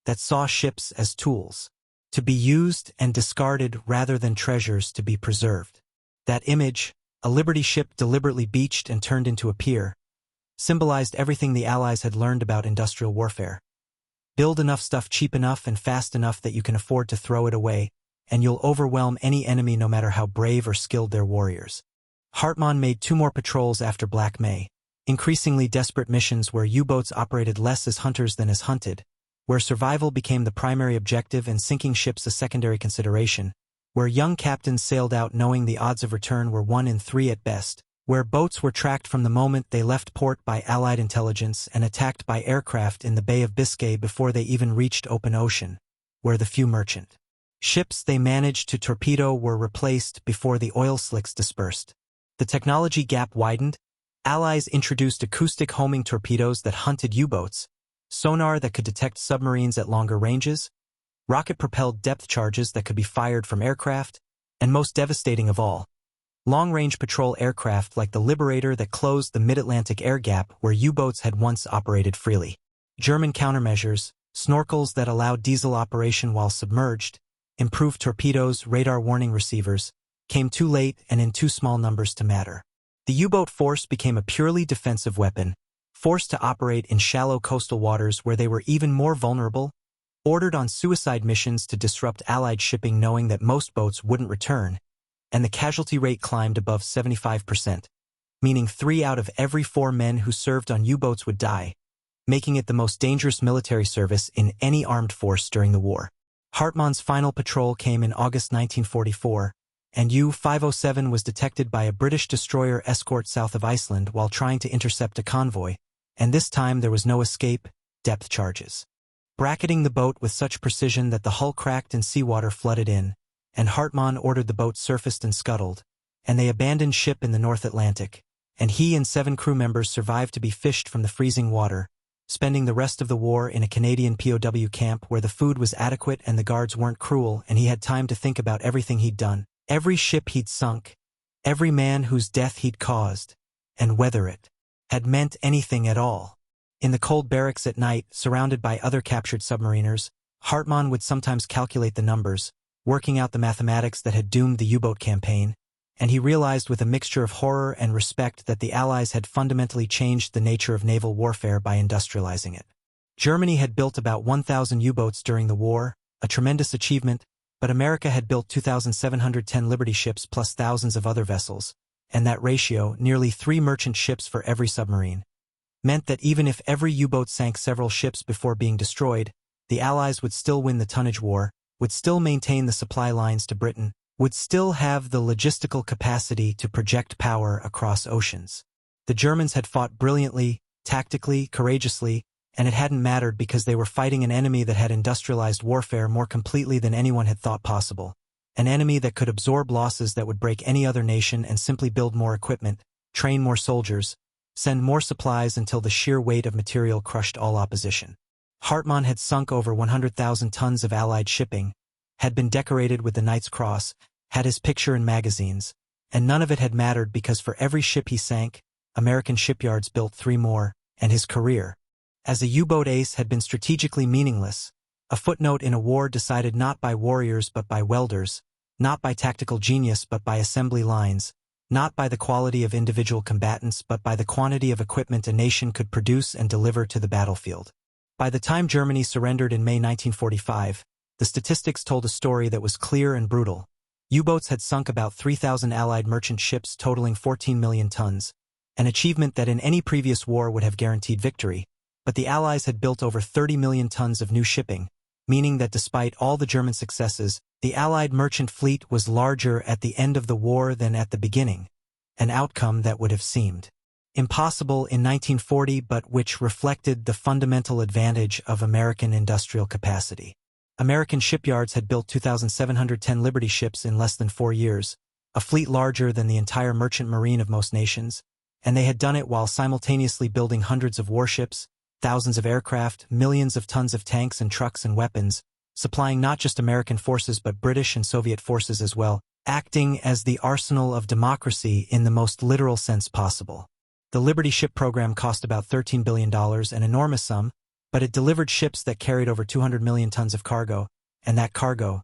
S1: that saw ships as tools, to be used and discarded rather than treasures to be preserved. That image, a Liberty ship deliberately beached and turned into a pier, symbolized everything the Allies had learned about industrial warfare. Build enough stuff cheap enough and fast enough that you can afford to throw it away, and you'll overwhelm any enemy no matter how brave or skilled their warriors. Hartmann made 2 more patrols after Black May, increasingly desperate missions where U-boats operated less as hunters than as hunted, where survival became the primary objective and sinking ships a secondary consideration, where young captains sailed out knowing the odds of return were 1 in 3 at best, where boats were tracked from the moment they left port by Allied intelligence and attacked by aircraft in the Bay of Biscay before they even reached open ocean, where the few merchant Ships they managed to torpedo were replaced before the oil slicks dispersed. The technology gap widened. Allies introduced acoustic homing torpedoes that hunted U-boats, sonar that could detect submarines at longer ranges, rocket-propelled depth charges that could be fired from aircraft, and most devastating of all, long-range patrol aircraft like the Liberator that closed the mid-Atlantic air gap where U-boats had once operated freely. German countermeasures, snorkels that allowed diesel operation while submerged, improved torpedoes, radar warning receivers, came too late and in too small numbers to matter. The U-boat force became a purely defensive weapon, forced to operate in shallow coastal waters where they were even more vulnerable, ordered on suicide missions to disrupt Allied shipping knowing that most boats wouldn't return, and the casualty rate climbed above 75%, meaning 3 out of every 4 men who served on U-boats would die, making it the most dangerous military service in any armed force during the war. Hartmann's final patrol came in August 1944, and U-507 was detected by a British destroyer escort south of Iceland while trying to intercept a convoy, and this time there was no escape, depth charges. Bracketing the boat with such precision that the hull cracked and seawater flooded in, and Hartmann ordered the boat surfaced and scuttled, and they abandoned ship in the North Atlantic, and he and 7 crew members survived to be fished from the freezing water, spending the rest of the war in a Canadian POW camp where the food was adequate and the guards weren't cruel and he had time to think about everything he'd done, every ship he'd sunk, every man whose death he'd caused, and whether it had meant anything at all. In the cold barracks at night, surrounded by other captured submariners, Hartmann would sometimes calculate the numbers, working out the mathematics that had doomed the U-boat campaign, and he realized with a mixture of horror and respect that the Allies had fundamentally changed the nature of naval warfare by industrializing it. Germany had built about 1,000 U-boats during the war, a tremendous achievement, but America had built 2,710 Liberty ships plus thousands of other vessels, and that ratio, nearly 3 merchant ships for every submarine, meant that even if every U-boat sank several ships before being destroyed, the Allies would still win the tonnage war, would still maintain the supply lines to Britain, would still have the logistical capacity to project power across oceans. The Germans had fought brilliantly, tactically, courageously, and it hadn't mattered because they were fighting an enemy that had industrialized warfare more completely than anyone had thought possible, an enemy that could absorb losses that would break any other nation and simply build more equipment, train more soldiers, send more supplies until the sheer weight of material crushed all opposition. Hartmann had sunk over 100,000 tons of Allied shipping, had been decorated with the Knight's Cross, had his picture in magazines, and none of it had mattered because for every ship he sank, American shipyards built 3 more, and his career as a U-boat ace had been strategically meaningless, a footnote in a war decided not by warriors but by welders, not by tactical genius but by assembly lines, not by the quality of individual combatants but by the quantity of equipment a nation could produce and deliver to the battlefield. By the time Germany surrendered in May 1945, the statistics told a story that was clear and brutal. U-boats had sunk about 3,000 Allied merchant ships totaling 14 million tons, an achievement that in any previous war would have guaranteed victory, but the Allies had built over 30 million tons of new shipping, meaning that despite all the German successes, the Allied merchant fleet was larger at the end of the war than at the beginning, an outcome that would have seemed impossible in 1940 but which reflected the fundamental advantage of American industrial capacity. American shipyards had built 2,710 Liberty ships in less than 4 years, a fleet larger than the entire merchant marine of most nations, and they had done it while simultaneously building hundreds of warships, thousands of aircraft, millions of tons of tanks and trucks and weapons, supplying not just American forces but British and Soviet forces as well, acting as the arsenal of democracy in the most literal sense possible. The Liberty ship program cost about $13 billion, an enormous sum, but it delivered ships that carried over 200 million tons of cargo, and that cargo,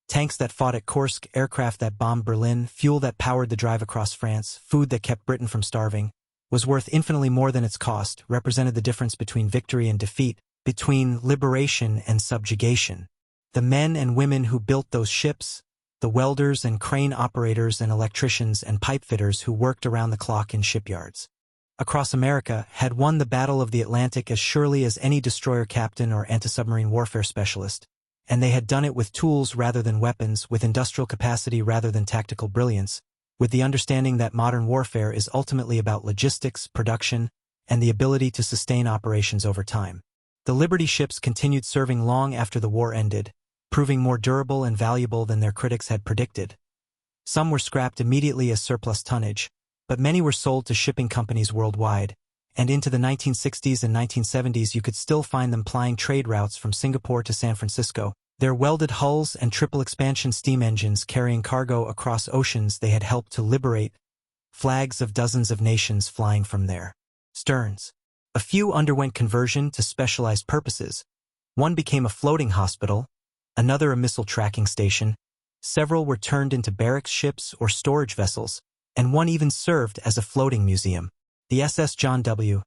S1: tanks that fought at Kursk, aircraft that bombed Berlin, fuel that powered the drive across France, food that kept Britain from starving, was worth infinitely more than its cost, represented the difference between victory and defeat, between liberation and subjugation. The men and women who built those ships, the welders and crane operators and electricians and pipe fitters who worked around the clock in shipyards across America, had won the Battle of the Atlantic as surely as any destroyer captain or anti-submarine warfare specialist, and they had done it with tools rather than weapons, with industrial capacity rather than tactical brilliance, with the understanding that modern warfare is ultimately about logistics, production, and the ability to sustain operations over time. The Liberty ships continued serving long after the war ended, proving more durable and valuable than their critics had predicted. Some were scrapped immediately as surplus tonnage, but many were sold to shipping companies worldwide, and into the 1960s and 1970s you could still find them plying trade routes from Singapore to San Francisco, their welded hulls and triple-expansion steam engines carrying cargo across oceans they had helped to liberate, flags of dozens of nations flying from their sterns. A few underwent conversion to specialized purposes. One became a floating hospital, another a missile tracking station, several were turned into barracks ships or storage vessels, and one even served as a floating museum. The SS John W.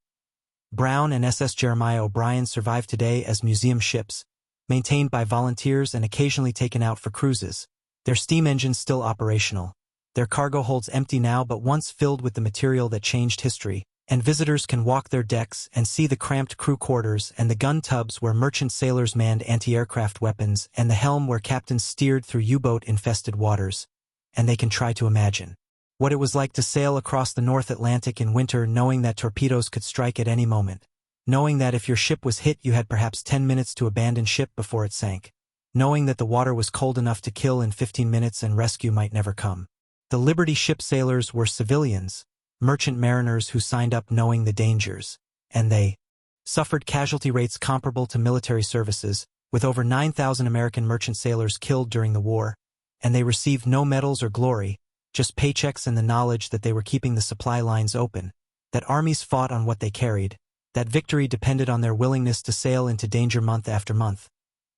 S1: Brown and SS Jeremiah O'Brien survive today as museum ships, maintained by volunteers and occasionally taken out for cruises. Their steam engines still operational. Their cargo holds empty now but once filled with the material that changed history, and visitors can walk their decks and see the cramped crew quarters and the gun tubs where merchant sailors manned anti-aircraft weapons and the helm where captains steered through U-boat-infested waters. And they can try to imagine what it was like to sail across the North Atlantic in winter knowing that torpedoes could strike at any moment, knowing that if your ship was hit you had perhaps 10 minutes to abandon ship before it sank, knowing that the water was cold enough to kill in 15 minutes and rescue might never come. The Liberty ship sailors were civilians, merchant mariners who signed up knowing the dangers, and they suffered casualty rates comparable to military services, with over 9,000 American merchant sailors killed during the war, and they received no medals or glory, just paychecks and the knowledge that they were keeping the supply lines open, that armies fought on what they carried, that victory depended on their willingness to sail into danger month after month,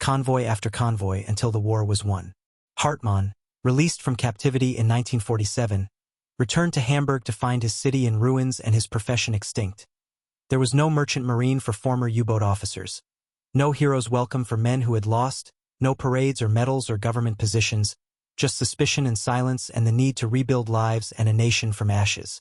S1: convoy after convoy until the war was won. Hartmann, released from captivity in 1947, returned to Hamburg to find his city in ruins and his profession extinct. There was no merchant marine for former U-boat officers, no hero's welcome for men who had lost, no parades or medals or government positions, just suspicion and silence and the need to rebuild lives and a nation from ashes.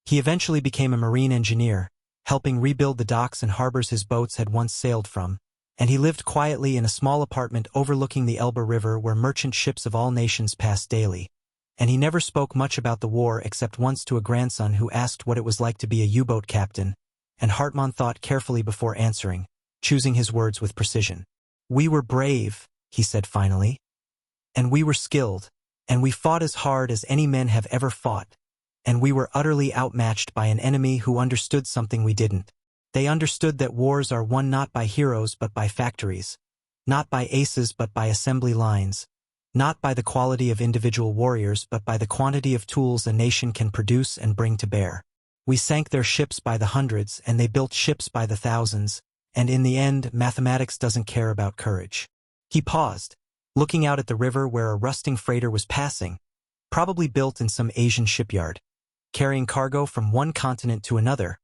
S1: He eventually became a marine engineer, helping rebuild the docks and harbors his boats had once sailed from, and he lived quietly in a small apartment overlooking the Elbe River where merchant ships of all nations passed daily. And he never spoke much about the war except once to a grandson who asked what it was like to be a U-boat captain, and Hartmann thought carefully before answering, choosing his words with precision. "We were brave," he said finally. "And we were skilled, and we fought as hard as any men have ever fought, and we were utterly outmatched by an enemy who understood something we didn't. They understood that wars are won not by heroes but by factories, not by aces but by assembly lines, not by the quality of individual warriors but by the quantity of tools a nation can produce and bring to bear. We sank their ships by the hundreds and they built ships by the thousands, and in the end mathematics doesn't care about courage." He paused, looking out at the river where a rusting freighter was passing, probably built in some Asian shipyard, carrying cargo from one continent to another,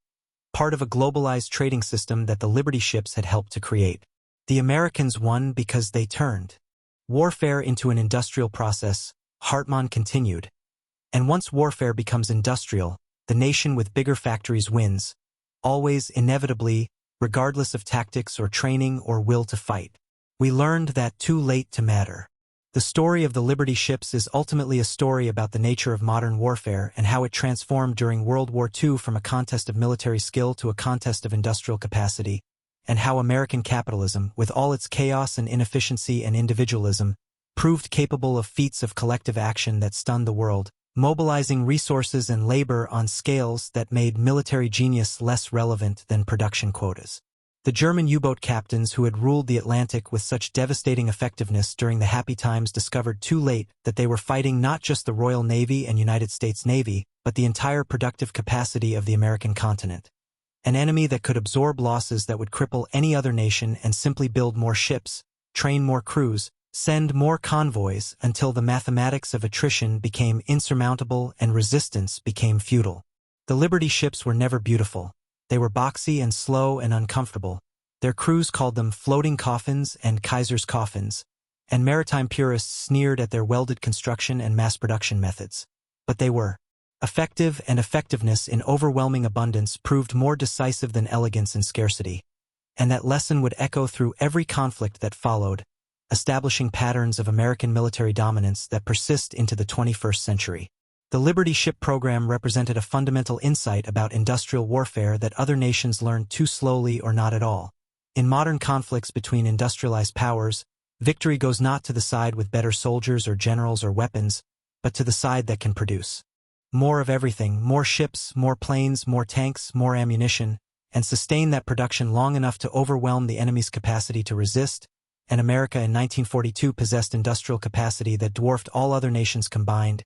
S1: part of a globalized trading system that the Liberty ships had helped to create. The Americans won because they turned warfare into an industrial process, Hartmann continued. And once warfare becomes industrial, the nation with bigger factories wins, always, inevitably, regardless of tactics or training or will to fight. We learned that too late to matter. The story of the Liberty ships is ultimately a story about the nature of modern warfare and how it transformed during World War II from a contest of military skill to a contest of industrial capacity, and how American capitalism, with all its chaos and inefficiency and individualism, proved capable of feats of collective action that stunned the world, mobilizing resources and labor on scales that made military genius less relevant than production quotas. The German U-boat captains who had ruled the Atlantic with such devastating effectiveness during the happy times discovered too late that they were fighting not just the Royal Navy and United States Navy, but the entire productive capacity of the American continent. An enemy that could absorb losses that would cripple any other nation and simply build more ships, train more crews, send more convoys until the mathematics of attrition became insurmountable and resistance became futile. The Liberty ships were never beautiful. They were boxy and slow and uncomfortable. Their crews called them floating coffins and Kaiser's coffins, and maritime purists sneered at their welded construction and mass production methods. But they were effective, and effectiveness in overwhelming abundance proved more decisive than elegance in scarcity. And that lesson would echo through every conflict that followed, establishing patterns of American military dominance that persist into the 21st century. The Liberty ship program represented a fundamental insight about industrial warfare that other nations learned too slowly or not at all. In modern conflicts between industrialized powers, Victory goes not to the side with better soldiers or generals or weapons, but to the side that can produce more of everything, more ships, more planes, more tanks, more ammunition, and sustain that production long enough to overwhelm the enemy's capacity to resist. And America in 1942 possessed industrial capacity that dwarfed all other nations combined,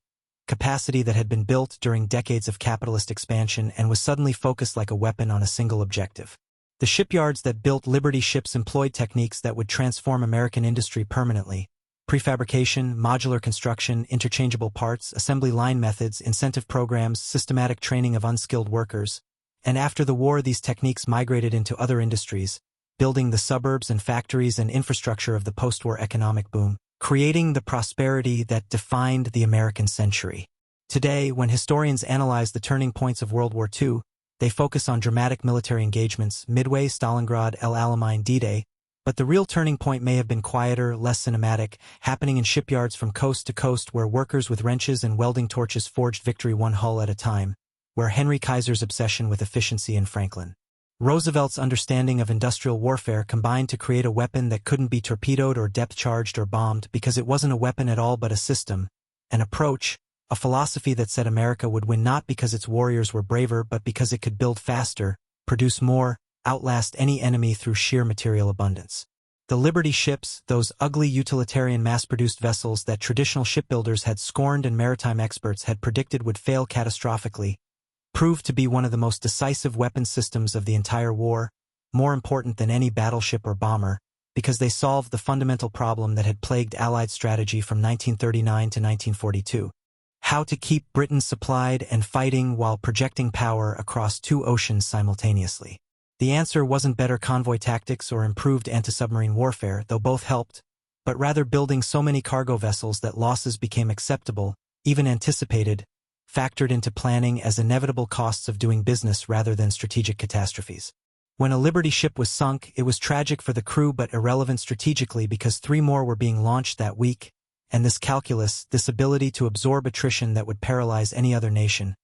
S1: capacity that had been built during decades of capitalist expansion and was suddenly focused like a weapon on a single objective. The shipyards that built Liberty ships employed techniques that would transform American industry permanently: prefabrication, modular construction, interchangeable parts, assembly line methods, incentive programs, systematic training of unskilled workers. And after the war, these techniques migrated into other industries, building the suburbs and factories and infrastructure of the post-war economic boom, creating the prosperity that defined the American century. Today, when historians analyze the turning points of World War II, they focus on dramatic military engagements: Midway, Stalingrad, El Alamein, D-Day. But the real turning point may have been quieter, less cinematic, happening in shipyards from coast to coast, where workers with wrenches and welding torches forged victory one hull at a time, where Henry Kaiser's obsession with efficiency and Franklin Roosevelt's understanding of industrial warfare combined to create a weapon that couldn't be torpedoed or depth-charged or bombed because it wasn't a weapon at all but a system, an approach, a philosophy that said America would win not because its warriors were braver but because it could build faster, produce more, outlast any enemy through sheer material abundance. The Liberty ships, those ugly utilitarian mass-produced vessels that traditional shipbuilders had scorned and maritime experts had predicted would fail catastrophically, proved to be one of the most decisive weapon systems of the entire war, more important than any battleship or bomber, because they solved the fundamental problem that had plagued Allied strategy from 1939 to 1942: how to keep Britain supplied and fighting while projecting power across two oceans simultaneously. The answer wasn't better convoy tactics or improved anti-submarine warfare, though both helped, but rather building so many cargo vessels that losses became acceptable, even anticipated, factored into planning as inevitable costs of doing business rather than strategic catastrophes. When a Liberty ship was sunk, it was tragic for the crew but irrelevant strategically because 3 more were being launched that week, and this calculus, this ability to absorb attrition that would paralyze any other nation,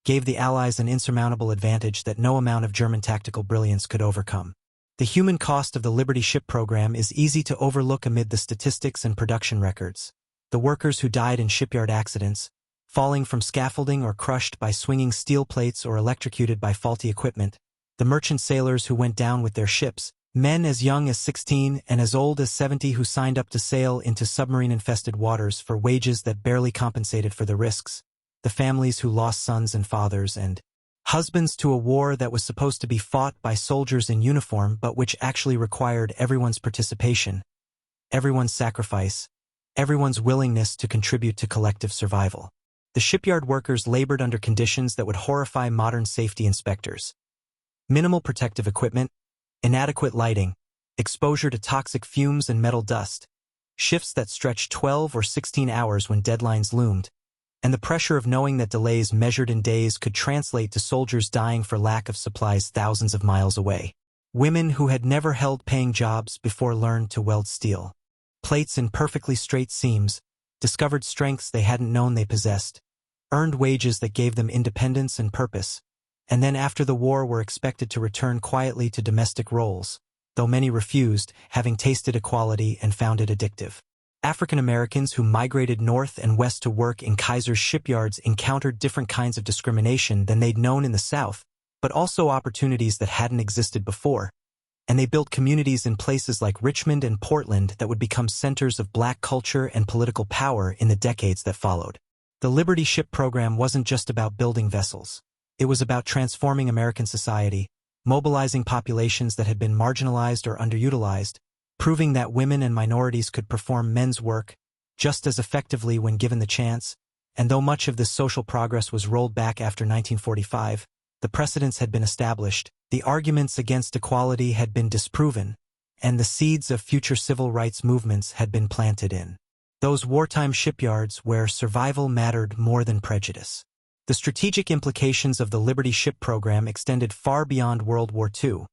S1: gave the Allies an insurmountable advantage that no amount of German tactical brilliance could overcome. The human cost of the Liberty ship program is easy to overlook amid the statistics and production records. The workers who died in shipyard accidents, falling from scaffolding or crushed by swinging steel plates or electrocuted by faulty equipment, the merchant sailors who went down with their ships, men as young as 16 and as old as 70 who signed up to sail into submarine-infested waters for wages that barely compensated for the risks, the families who lost sons and fathers and husbands to a war that was supposed to be fought by soldiers in uniform but which actually required everyone's participation, everyone's sacrifice, everyone's willingness to contribute to collective survival. The shipyard workers labored under conditions that would horrify modern safety inspectors: minimal protective equipment, inadequate lighting, exposure to toxic fumes and metal dust, shifts that stretched 12 or 16 hours when deadlines loomed, and the pressure of knowing that delays measured in days could translate to soldiers dying for lack of supplies thousands of miles away. Women who had never held paying jobs before learned to weld steel plates in perfectly straight seams, discovered strengths they hadn't known they possessed, earned wages that gave them independence and purpose, and then after the war were expected to return quietly to domestic roles, though many refused, having tasted equality and found it addictive. African Americans who migrated north and west to work in Kaiser's shipyards encountered different kinds of discrimination than they'd known in the South, but also opportunities that hadn't existed before, and they built communities in places like Richmond and Portland that would become centers of Black culture and political power in the decades that followed. The Liberty ship program wasn't just about building vessels. It was about transforming American society, mobilizing populations that had been marginalized or underutilized, proving that women and minorities could perform men's work just as effectively when given the chance, and though much of this social progress was rolled back after 1945, the precedents had been established, the arguments against equality had been disproven, and the seeds of future civil rights movements had been planted in those wartime shipyards where survival mattered more than prejudice. The strategic implications of the Liberty ship program extended far beyond World War II,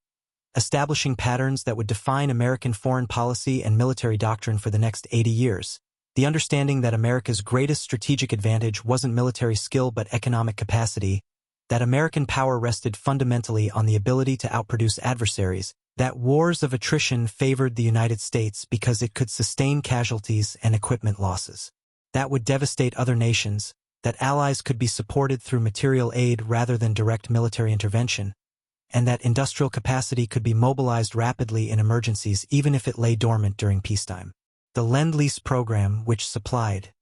S1: establishing patterns that would define American foreign policy and military doctrine for the next 80 years. The understanding that America's greatest strategic advantage wasn't military skill but economic capacity, that American power rested fundamentally on the ability to outproduce adversaries, that wars of attrition favored the United States because it could sustain casualties and equipment losses. That would devastate other nations, that allies could be supported through material aid rather than direct military intervention, and that industrial capacity could be mobilized rapidly in emergencies even if it lay dormant during peacetime. The Lend-Lease program, which supplied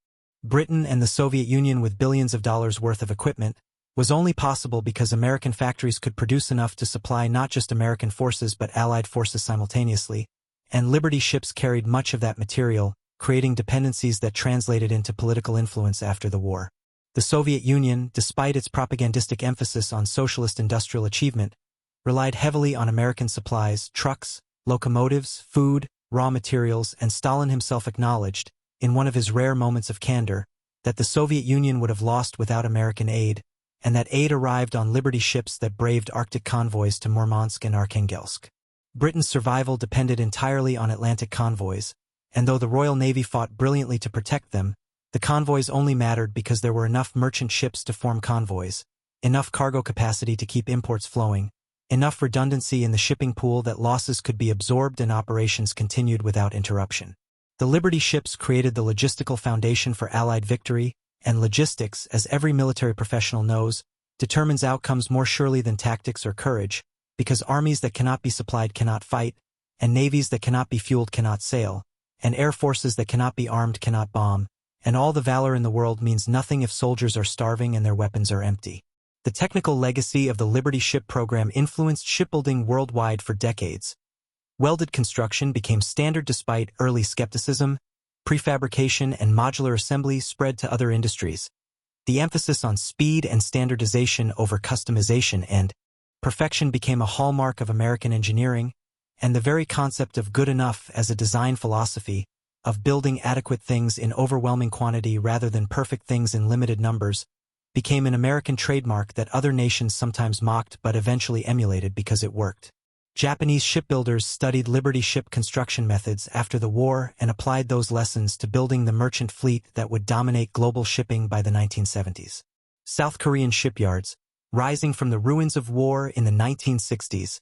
S1: Britain and the Soviet Union with billions of dollars worth of equipment, was only possible because American factories could produce enough to supply not just American forces but Allied forces simultaneously, and Liberty ships carried much of that material, creating dependencies that translated into political influence after the war. The Soviet Union, despite its propagandistic emphasis on socialist industrial achievement, relied heavily on American supplies, trucks, locomotives, food, raw materials, and Stalin himself acknowledged, in one of his rare moments of candor, that the Soviet Union would have lost without American aid, and that aid arrived on Liberty ships that braved Arctic convoys to Murmansk and Arkhangelsk. Britain's survival depended entirely on Atlantic convoys, and though the Royal Navy fought brilliantly to protect them, the convoys only mattered because there were enough merchant ships to form convoys, enough cargo capacity to keep imports flowing, enough redundancy in the shipping pool that losses could be absorbed and operations continued without interruption. The Liberty ships created the logistical foundation for Allied victory, and logistics, as every military professional knows, determines outcomes more surely than tactics or courage, because armies that cannot be supplied cannot fight, and navies that cannot be fueled cannot sail, and air forces that cannot be armed cannot bomb, and all the valor in the world means nothing if soldiers are starving and their weapons are empty. The technical legacy of the Liberty ship program influenced shipbuilding worldwide for decades. Welded construction became standard despite early skepticism. Prefabrication and modular assembly spread to other industries. The emphasis on speed and standardization over customization and perfection became a hallmark of American engineering, and the very concept of good enough as a design philosophy, of building adequate things in overwhelming quantity rather than perfect things in limited numbers, became an American trademark that other nations sometimes mocked but eventually emulated because it worked. Japanese shipbuilders studied Liberty ship construction methods after the war and applied those lessons to building the merchant fleet that would dominate global shipping by the 1970s. South Korean shipyards, rising from the ruins of war in the 1960s,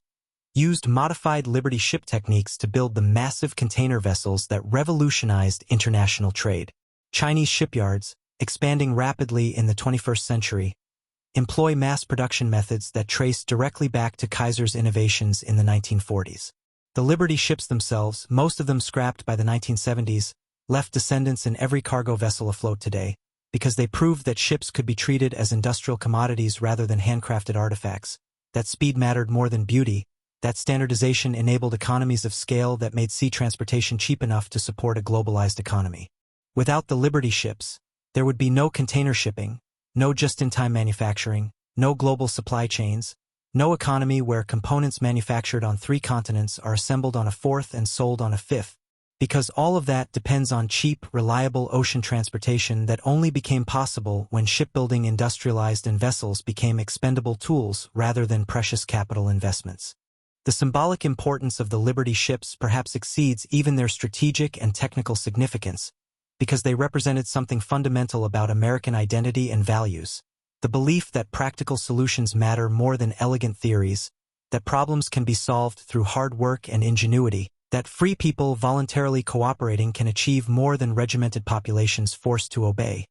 S1: used modified Liberty ship techniques to build the massive container vessels that revolutionized international trade. Chinese shipyards, expanding rapidly in the 21st century, employ mass production methods that trace directly back to Kaiser's innovations in the 1940s. The Liberty ships themselves, most of them scrapped by the 1970s, left descendants in every cargo vessel afloat today, because they proved that ships could be treated as industrial commodities rather than handcrafted artifacts, that speed mattered more than beauty, that standardization enabled economies of scale that made sea transportation cheap enough to support a globalized economy. Without the Liberty ships, there would be no container shipping, no just-in-time manufacturing, no global supply chains, no economy where components manufactured on 3 continents are assembled on a 4th and sold on a 5th, because all of that depends on cheap, reliable ocean transportation that only became possible when shipbuilding industrialized and vessels became expendable tools rather than precious capital investments. The symbolic importance of the Liberty ships perhaps exceeds even their strategic and technical significance, because they represented something fundamental about American identity and values, the belief that practical solutions matter more than elegant theories, that problems can be solved through hard work and ingenuity, that free people voluntarily cooperating can achieve more than regimented populations forced to obey,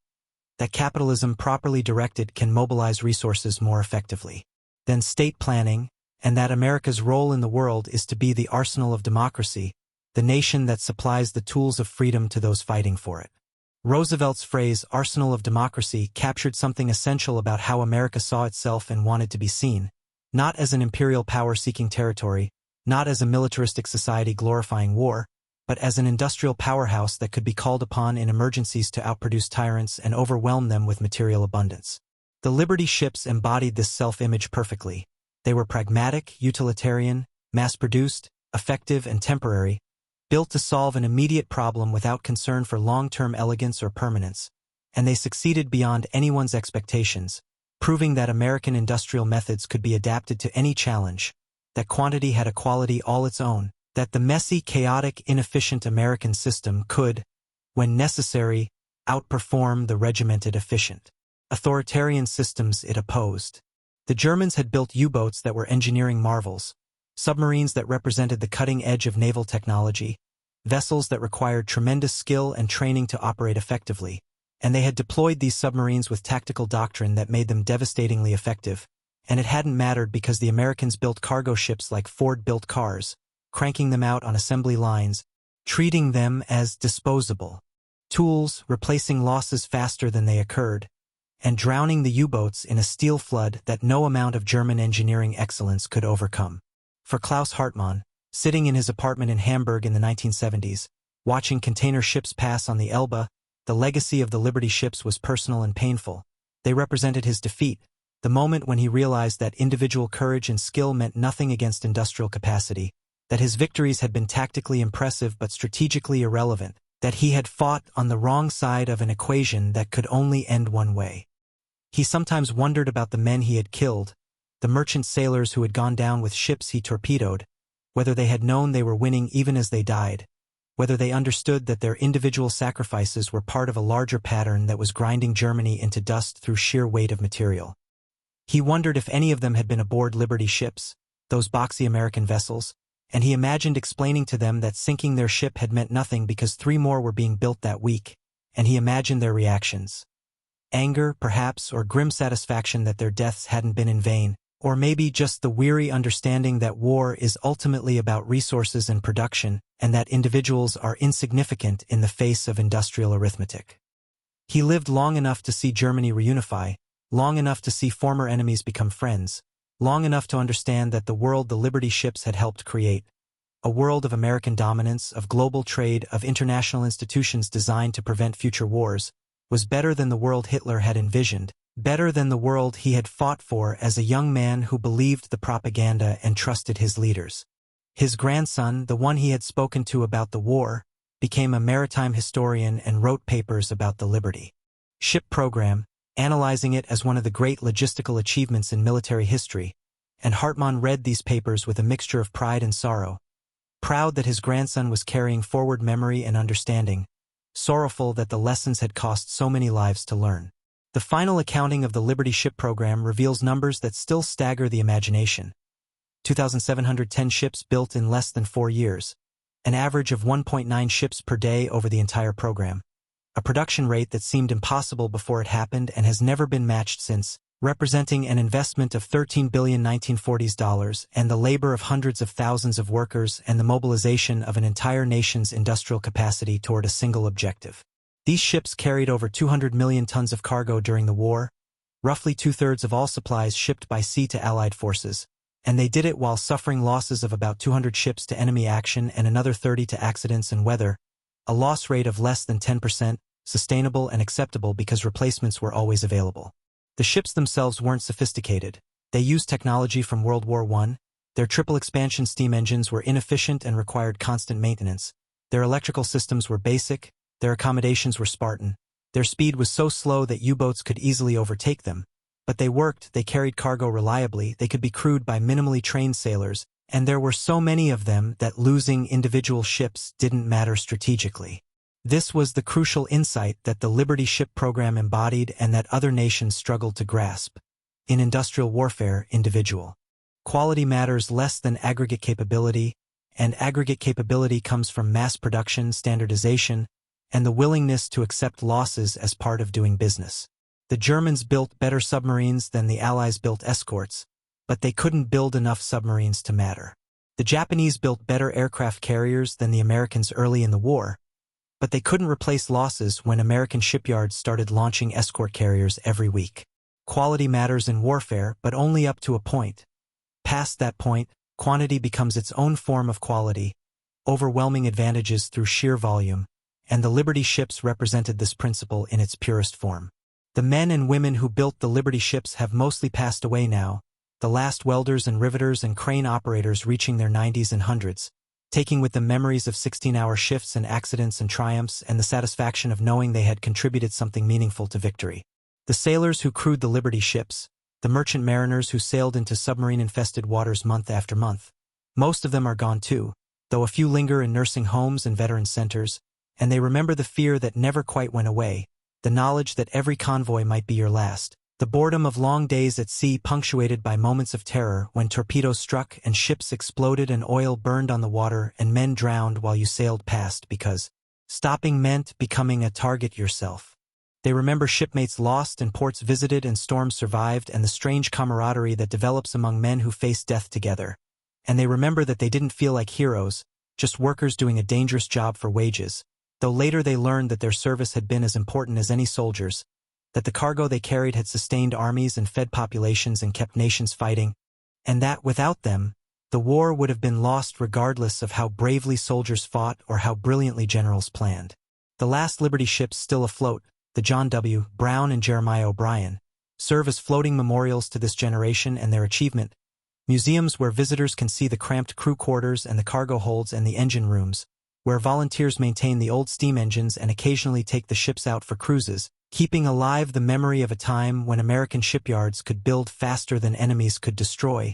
S1: that capitalism properly directed can mobilize resources more effectively than state planning, and that America's role in the world is to be the arsenal of democracy, the nation that supplies the tools of freedom to those fighting for it. Roosevelt's phrase, arsenal of democracy, captured something essential about how America saw itself and wanted to be seen, not as an imperial power-seeking territory, not as a militaristic society glorifying war, but as an industrial powerhouse that could be called upon in emergencies to outproduce tyrants and overwhelm them with material abundance. The Liberty ships embodied this self-image perfectly. They were pragmatic, utilitarian, mass-produced, effective, and temporary, built to solve an immediate problem without concern for long-term elegance or permanence, and they succeeded beyond anyone's expectations, proving that American industrial methods could be adapted to any challenge, that quantity had a quality all its own, that the messy, chaotic, inefficient American system could, when necessary, outperform the regimented efficient, authoritarian systems it opposed. The Germans had built U-boats that were engineering marvels, submarines that represented the cutting edge of naval technology, vessels that required tremendous skill and training to operate effectively, and they had deployed these submarines with tactical doctrine that made them devastatingly effective, and it hadn't mattered because the Americans built cargo ships like Ford built cars, cranking them out on assembly lines, treating them as disposable tools, replacing losses faster than they occurred, and drowning the U-boats in a steel flood that no amount of German engineering excellence could overcome. For Klaus Hartmann, sitting in his apartment in Hamburg in the 1970s, watching container ships pass on the Elbe, the legacy of the Liberty ships was personal and painful. They represented his defeat, the moment when he realized that individual courage and skill meant nothing against industrial capacity, that his victories had been tactically impressive but strategically irrelevant, that he had fought on the wrong side of an equation that could only end one way. He sometimes wondered about the men he had killed, the merchant sailors who had gone down with ships he torpedoed, whether they had known they were winning even as they died, whether they understood that their individual sacrifices were part of a larger pattern that was grinding Germany into dust through sheer weight of material. He wondered if any of them had been aboard Liberty ships, those boxy American vessels, and he imagined explaining to them that sinking their ship had meant nothing because 3 more were being built that week, and he imagined their reactions. Anger, perhaps, or grim satisfaction that their deaths hadn't been in vain, or maybe just the weary understanding that war is ultimately about resources and production, and that individuals are insignificant in the face of industrial arithmetic. He lived long enough to see Germany reunify, long enough to see former enemies become friends, long enough to understand that the world the Liberty ships had helped create, a world of American dominance, of global trade, of international institutions designed to prevent future wars, was better than the world Hitler had envisioned, better than the world he had fought for as a young man who believed the propaganda and trusted his leaders. His grandson, the one he had spoken to about the war, became a maritime historian and wrote papers about the Liberty ship program, analyzing it as one of the great logistical achievements in military history, and Hartmann read these papers with a mixture of pride and sorrow, proud that his grandson was carrying forward memory and understanding, sorrowful that the lessons had cost so many lives to learn. The final accounting of the Liberty ship program reveals numbers that still stagger the imagination. 2,710 ships built in less than 4 years, an average of 1.9 ships per day over the entire program, a production rate that seemed impossible before it happened and has never been matched since, representing an investment of $13 billion 1940s dollars and the labor of hundreds of thousands of workers and the mobilization of an entire nation's industrial capacity toward a single objective. These ships carried over 200 million tons of cargo during the war, roughly 2/3 of all supplies shipped by sea to Allied forces, and they did it while suffering losses of about 200 ships to enemy action and another 30 to accidents and weather, a loss rate of less than 10%, sustainable and acceptable because replacements were always available. The ships themselves weren't sophisticated. They used technology from World War I, their triple expansion steam engines were inefficient and required constant maintenance, their electrical systems were basic, their accommodations were Spartan, their speed was so slow that U-boats could easily overtake them, but they worked, they carried cargo reliably, they could be crewed by minimally trained sailors, and there were so many of them that losing individual ships didn't matter strategically. This was the crucial insight that the Liberty ship program embodied and that other nations struggled to grasp. In industrial warfare, individual quality matters less than aggregate capability, and aggregate capability comes from mass production, standardization, and the willingness to accept losses as part of doing business. The Germans built better submarines than the Allies built escorts, but they couldn't build enough submarines to matter. The Japanese built better aircraft carriers than the Americans early in the war, but they couldn't replace losses when American shipyards started launching escort carriers every week. Quality matters in warfare, but only up to a point. Past that point, quantity becomes its own form of quality, overwhelming advantages through sheer volume, and the Liberty ships represented this principle in its purest form. The men and women who built the Liberty ships have mostly passed away now, the last welders and riveters and crane operators reaching their 90s and 100s, taking with them memories of 16-hour shifts and accidents and triumphs and the satisfaction of knowing they had contributed something meaningful to victory. The sailors who crewed the Liberty ships, the merchant mariners who sailed into submarine-infested waters month after month, most of them are gone too, though a few linger in nursing homes and veteran centers, and they remember the fear that never quite went away, the knowledge that every convoy might be your last, The boredom of long days at sea punctuated by moments of terror when torpedoes struck and ships exploded and oil burned on the water and men drowned while you sailed past because stopping meant becoming a target yourself. They remember shipmates lost and ports visited and storms survived and the strange camaraderie that develops among men who face death together. And they remember that they didn't feel like heroes, just workers doing a dangerous job for wages, though later they learned that their service had been as important as any soldiers, that the cargo they carried had sustained armies and fed populations and kept nations fighting, and that, without them, the war would have been lost regardless of how bravely soldiers fought or how brilliantly generals planned. The last Liberty ships still afloat, the John W. Brown and Jeremiah O'Brien, serve as floating memorials to this generation and their achievement, museums where visitors can see the cramped crew quarters and the cargo holds and the engine rooms, where volunteers maintain the old steam engines and occasionally take the ships out for cruises, keeping alive the memory of a time when American shipyards could build faster than enemies could destroy,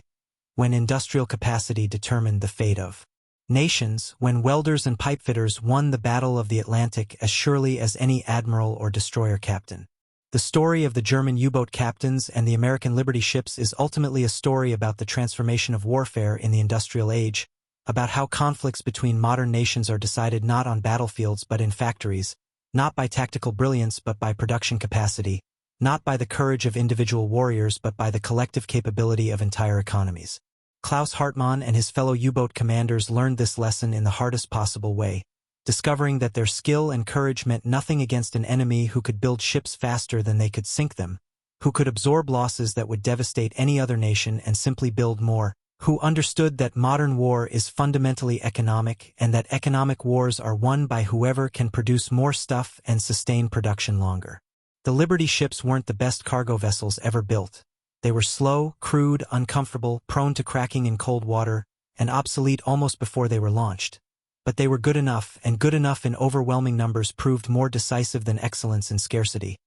S1: when industrial capacity determined the fate of nations, when welders and pipefitters won the Battle of the Atlantic as surely as any admiral or destroyer captain. The story of the German U-boat captains and the American Liberty ships is ultimately a story about the transformation of warfare in the industrial age, about how conflicts between modern nations are decided not on battlefields but in factories, not by tactical brilliance but by production capacity, not by the courage of individual warriors but by the collective capability of entire economies. Klaus Hartmann and his fellow U-boat commanders learned this lesson in the hardest possible way, discovering that their skill and courage meant nothing against an enemy who could build ships faster than they could sink them, who could absorb losses that would devastate any other nation and simply build more, who understood that modern war is fundamentally economic and that economic wars are won by whoever can produce more stuff and sustain production longer. The Liberty ships weren't the best cargo vessels ever built. They were slow, crude, uncomfortable, prone to cracking in cold water, and obsolete almost before they were launched. But they were good enough, and good enough in overwhelming numbers proved more decisive than excellence in scarcity.